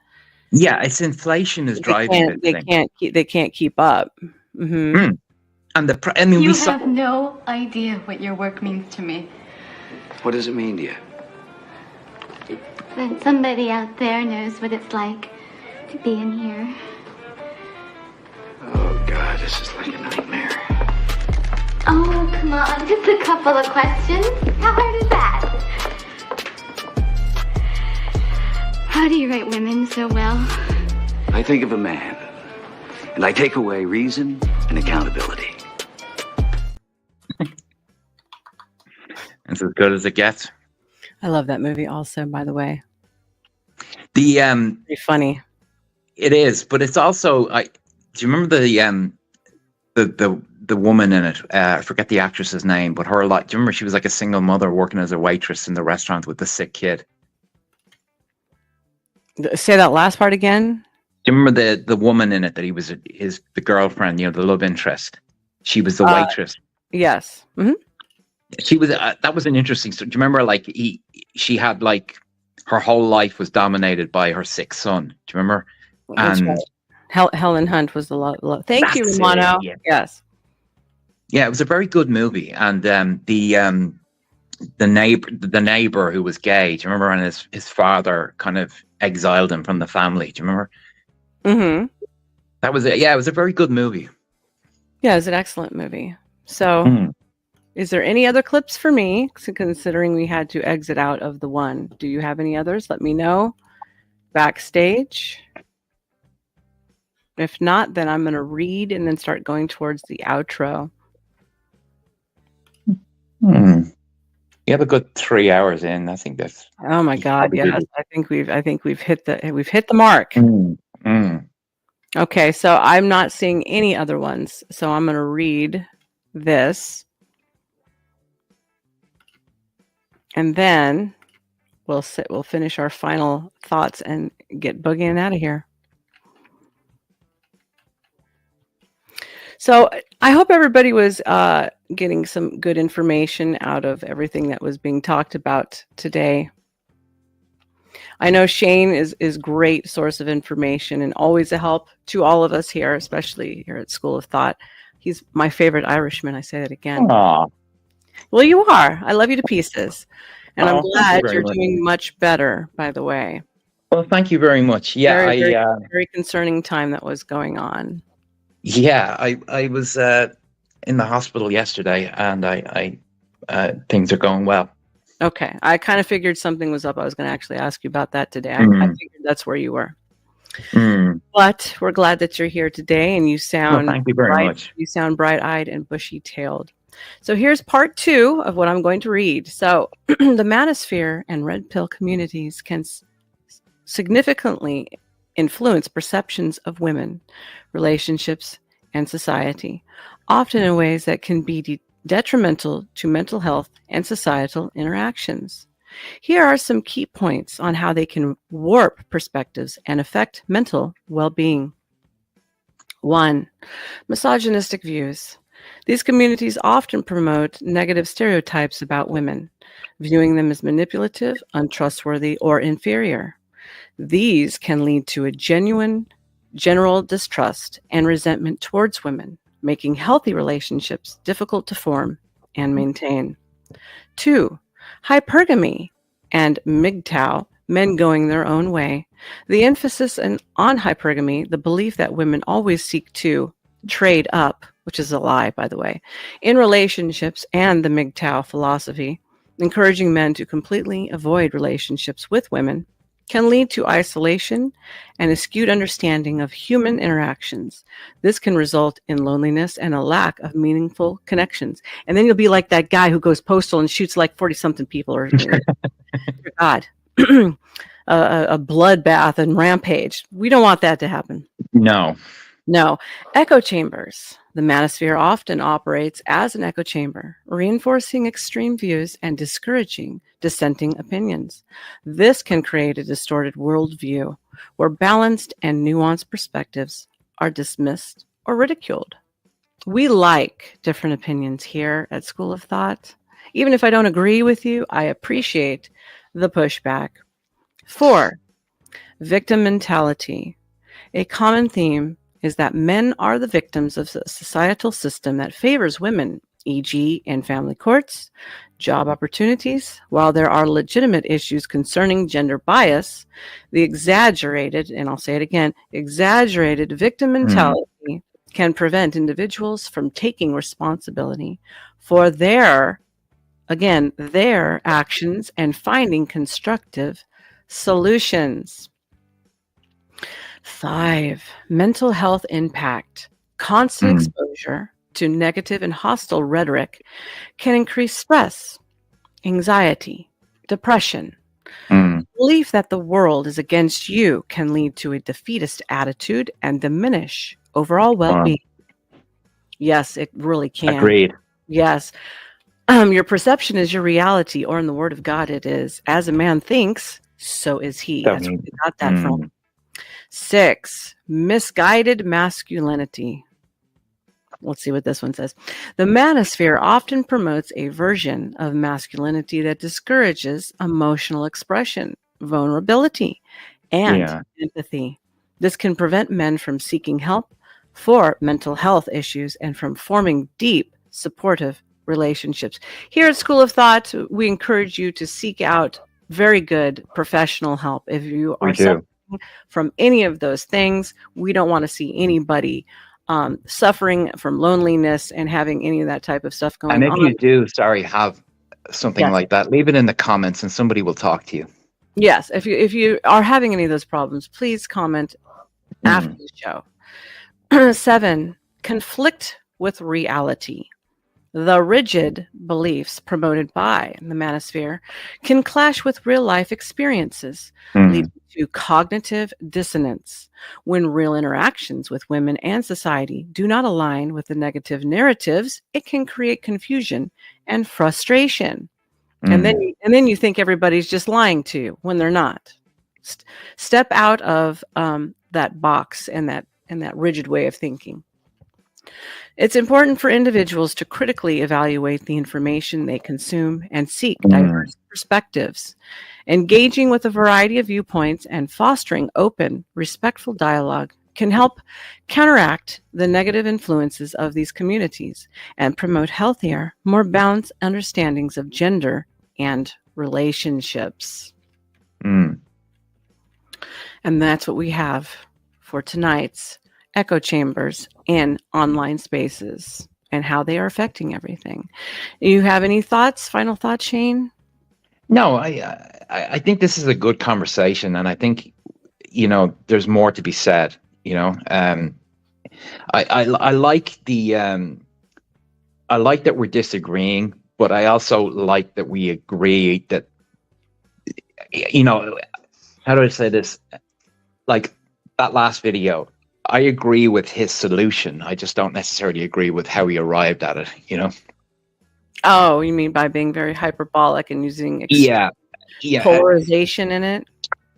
Yeah, it's inflation is driving. They can't keep up. Mm-hmm. And you have no idea what your work means to me. What does it mean to you? That somebody out there knows what it's like to be in here. Oh God, this is like a nightmare. Oh, come on, just a couple of questions. How hard is that? How do you write women so well? I think of a man, and I take away reason and accountability. It's as good as it gets. I love that movie also, by the way. Very funny. It is, but it's also do you remember the woman in it? I forget the actress's name, but do you remember she was like a single mother working as a waitress in the restaurant with the sick kid? Say that last part again. Do you remember the woman in it that he was the girlfriend, you know, the love interest? She was the waitress. Yes. Mm-hmm. She was. That was an interesting. So do you remember? Like she had like her whole life was dominated by her sick son. Do you remember? That's right. Helen Hunt was the love. Thank you, Romano. Yeah. Yes. Yeah, it was a very good movie, and the neighbor who was gay. Do you remember? And his father kind of exiled him from the family. Do you remember? Mm-hmm. That was it. Yeah, it was a very good movie. Yeah, it was an excellent movie. So, is there any other clips for me? Considering we had to exit out of the one, do you have any others? Let me know. Backstage. If not, then I'm going to read and then start going towards the outro. You have a good 3 hours in. I think that's. Oh my God! Yes, I think we've hit the mark. Okay, so I'm not seeing any other ones, so I'm going to read this, and then we'll finish our final thoughts and get boogieing out of here. So I hope everybody was getting some good information out of everything that was being talked about today. I know Shane is great source of information and always a help to all of us here, especially here at School of Thought. He's my favorite Irishman. I say that again. Aww. Well, you are. I love you to pieces. And I'm Oh, thank you glad very you're much. doing much better, by the way. Well, thank you very much. Yeah, Very concerning time that was going on. Yeah, I was in the hospital yesterday, and things are going well. Okay, I kind of figured something was up. I was going to actually ask you about that today. I figured that's where you were. But we're glad that you're here today, and you sound thank you very much. You sound bright-eyed and bushy-tailed. So here's part 2 of what I'm going to read. So the manosphere and red pill communities can significantly influence perceptions of women, relationships, and society, often in ways that can be detrimental to mental health and societal interactions. Here are some key points on how they can warp perspectives and affect mental well-being. 1. Misogynistic views. These communities often promote negative stereotypes about women, viewing them as manipulative, untrustworthy, or inferior. These can lead to a genuine general distrust and resentment towards women, making healthy relationships difficult to form and maintain. 2. Hypergamy and MGTOW, men going their own way. The emphasis on hypergamy, the belief that women always seek to trade up, which is a lie, by the way, in relationships, and the MGTOW philosophy, encouraging men to completely avoid relationships with women, can lead to isolation and a skewed understanding of human interactions. This can result in loneliness and a lack of meaningful connections. And then you'll be like that guy who goes postal and shoots like 40-something people, or dear God, a bloodbath and rampage. We don't want that to happen. No. Echo chambers. The manosphere often operates as an echo chamber, reinforcing extreme views and discouraging dissenting opinions. This can create a distorted worldview where balanced and nuanced perspectives are dismissed or ridiculed. We like different opinions here at School of Thought. Even if I don't agree with you, I appreciate the pushback. 4. Victim mentality. A common theme is that men are the victims of a societal system that favors women, e.g. in family courts, job opportunities. While there are legitimate issues concerning gender bias, the exaggerated, and I'll say it again, exaggerated victim mentality can prevent individuals from taking responsibility for their actions and finding constructive solutions. 5. Mental health impact. Constant exposure to negative and hostile rhetoric can increase stress, anxiety, depression. Belief that the world is against you can lead to a defeatist attitude and diminish overall well-being. Yes, it really can. Agreed. Yes. Your perception is your reality, or in the Word of God, it is, as a man thinks, so is he. That's where we got that from. 6. Misguided masculinity. Let's see what this one says. The manosphere often promotes a version of masculinity that discourages emotional expression, vulnerability, and empathy. This can prevent men from seeking help for mental health issues and from forming deep, supportive relationships. Here at School of Thought, we encourage you to seek out very good professional help. If you are suffering from any of those things, we don't want to see anybody suffering from loneliness and having any of that type of stuff going on. And if you do, have something like that, leave it in the comments and somebody will talk to you. Yes, if you are having any of those problems, please comment after the show. 7. Conflict with reality. The rigid beliefs promoted by the manosphere can clash with real-life experiences, leading to cognitive dissonance. When real interactions with women and society do not align with the negative narratives, it can create confusion and frustration. And then you think everybody's just lying to you when they're not. Step out of that box and that rigid way of thinking. It's important for individuals to critically evaluate the information they consume and seek diverse perspectives. Engaging with a variety of viewpoints and fostering open, respectful dialogue can help counteract the negative influences of these communities and promote healthier, more balanced understandings of gender and relationships. Mm. And that's what we have for tonight's echo chambers in online spaces and how they are affecting everything. You have any thoughts, final thoughts, Shane? No, I think this is a good conversation, and I think, you know, there's more to be said. You know, I like the I like that we're disagreeing, but I also like that we agree that, you know, how do I say this? Like that last video, I agree with his solution. I just don't necessarily agree with how he arrived at it, you know? Oh, you mean by being very hyperbolic and using Yeah. polarization in it?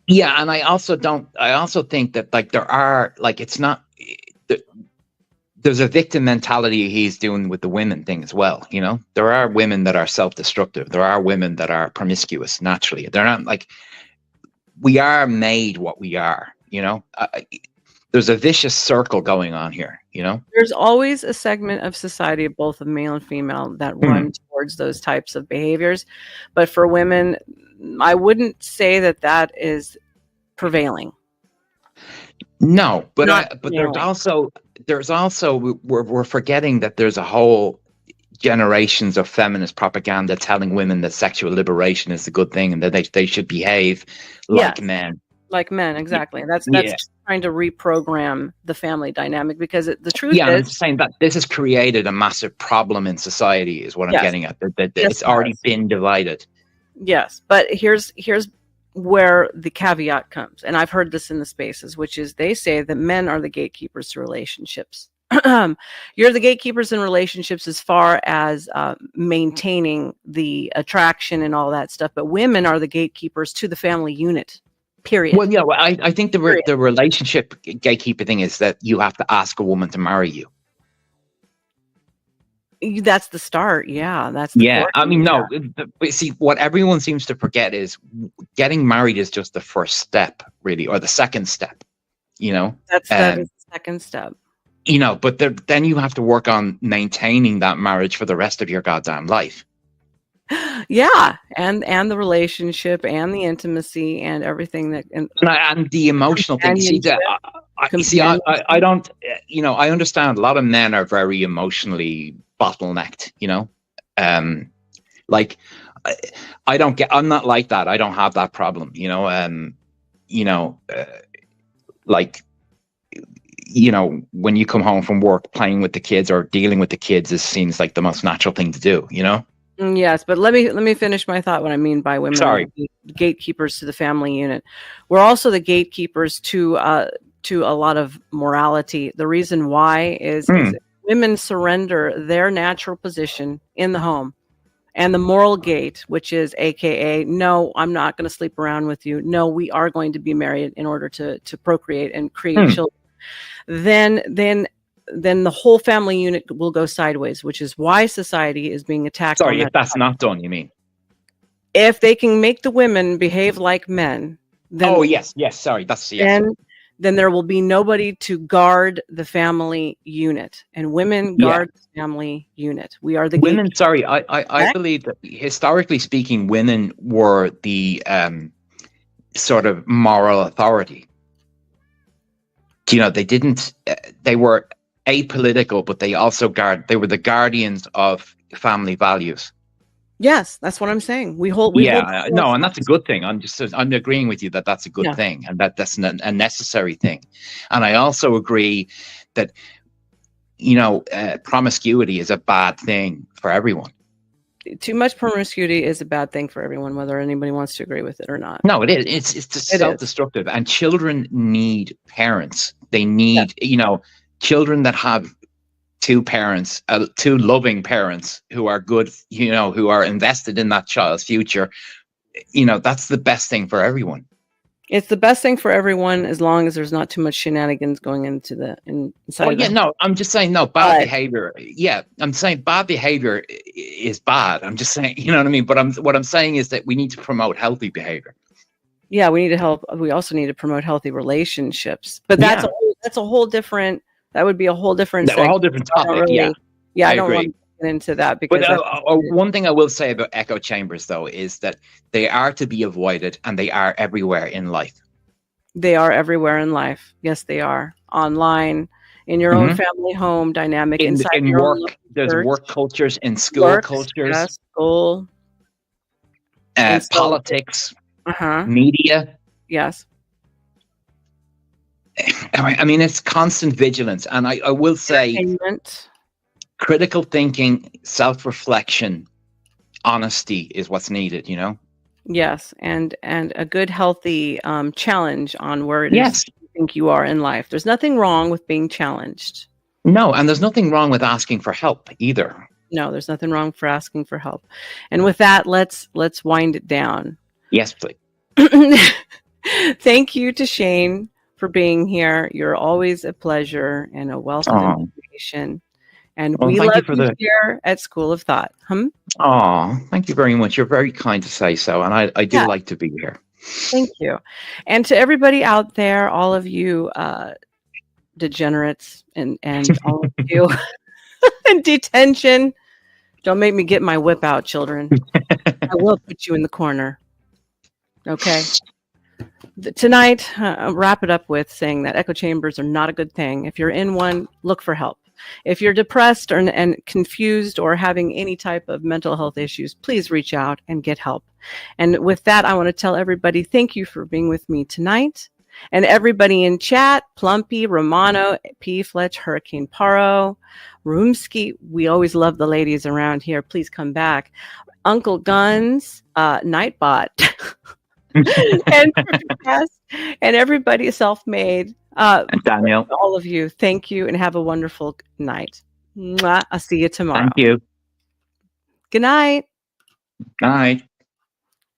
Yeah, and I also think that, like, there are, like, it's not, there's a victim mentality he's doing with the women thing as well, you know? There are women that are self-destructive. There are women that are promiscuous naturally. They're not, like, we are made what we are, you know? There's a vicious circle going on here, you know? There's always a segment of society, both of male and female, that run towards those types of behaviors. But for women, I wouldn't say that that is prevailing. No, but Not but prevailing. there's also we're forgetting that there's a whole generations of feminist propaganda telling women that sexual liberation is a good thing and that they should behave like men. Like men, exactly. That's Yeah. trying to reprogram the family dynamic, because the truth Yeah, and I'm is, just saying that this has created a massive problem in society, is what I'm Yes. getting at. That Yes, it's already been divided. yes, but here's where the caveat comes, and I've heard this in the spaces, which is they say that men are the gatekeepers to relationships. You're the gatekeepers in relationships as far as maintaining the attraction and all that stuff, but women are the gatekeepers to the family unit. Period. Well, yeah, I think the relationship gatekeeper thing is that you have to ask a woman to marry you. That's the start. Yeah, that's the Yeah, I courting, mean, no, but see, what everyone seems to forget is getting married is just the first step, really, or the second step, you know? that is the second step. You know, but then you have to work on maintaining that marriage for the rest of your goddamn life. Yeah, and the relationship and the intimacy and everything that and the emotional thing. See, I don't, you know, I understand a lot of men are very emotionally bottlenecked, you know, like I'm not like that. I don't have that problem, you know, like, you know, when you come home from work, playing with the kids or dealing with the kids seems like the most natural thing to do, you know? Yes, but let me finish my thought. What I mean by women are the gatekeepers to the family unit. We're also the gatekeepers to a lot of morality. The reason why is women surrender their natural position in the home and the moral gate, which is AKA, no, I'm not going to sleep around with you. No, we are going to be married in order to procreate and create children. Then the whole family unit will go sideways, which is why society is being attacked. Sorry, if that's not done, you mean? If they can make the women behave like men, then yes, sorry, that's yes. Then there will be nobody to guard the family unit, and women guard the family unit. We are the women. Sorry, I believe that historically speaking, women were the sort of moral authority. You know, they were apolitical, but they also they were the guardians of family values. Yes, that's what I'm saying. And that's a good thing. I'm agreeing with you that that's a good thing, and that's a necessary thing. And I also agree that, you know, promiscuity is a bad thing for everyone. Too much promiscuity is a bad thing for everyone, whether anybody wants to agree with it or not. No, it is. It's self-destructive, and children need parents. They need, you know, children that have two parents, two loving parents who are good, you know, who are invested in that child's future. You know, that's the best thing for everyone. It's the best thing for everyone as long as there's not too much shenanigans going into inside. I'm just saying, bad behavior. Yeah, I'm saying bad behavior is bad. I'm just saying, you know what I mean? But what I'm saying is that we need to promote healthy behavior. Yeah, we need to help. We also need to promote healthy relationships. But that's a whole different. That would be a whole different. A whole different topic. I don't agree. get into that because one thing I will say about echo chambers, though, is that they are to be avoided, and they are everywhere in life. They are everywhere in life. Yes, they are. Online, in your own family home dynamic, inside your work. own There's church, work cultures, in school cultures, yes, school, politics, media. Yes. I mean, it's constant vigilance, and I will say, critical thinking, self-reflection, honesty is what's needed. You know. Yes, and a good, healthy challenge on where it is you think you are in life. There's nothing wrong with being challenged. No, and there's nothing wrong with asking for help either. No, there's nothing wrong for asking for help. And with that, let's wind it down. Yes, please. Thank you to Shane for being here. You're always a pleasure and a wealth of information. And we love you here at School of Thought. Oh, thank you very much. You're very kind to say so. And I do like to be here. Thank you. And to everybody out there, all of you degenerates and all of you in detention, don't make me get my whip out, children. I will put you in the corner. Okay. Tonight, wrap it up with saying that echo chambers are not a good thing. If you're in one, look for help. If you're depressed and confused or having any type of mental health issues, please reach out and get help. And with that, I want to tell everybody, thank you for being with me tonight. And everybody in chat, Plumpy, Romano, P. Fletch, Hurricane Paro, Roomski, we always love the ladies around here. Please come back. Uncle Guns, Nightbot, and everybody self-made. Daniel, all of you, thank you and have a wonderful night. Mwah. I'll see you tomorrow. Thank you. Good night. Night.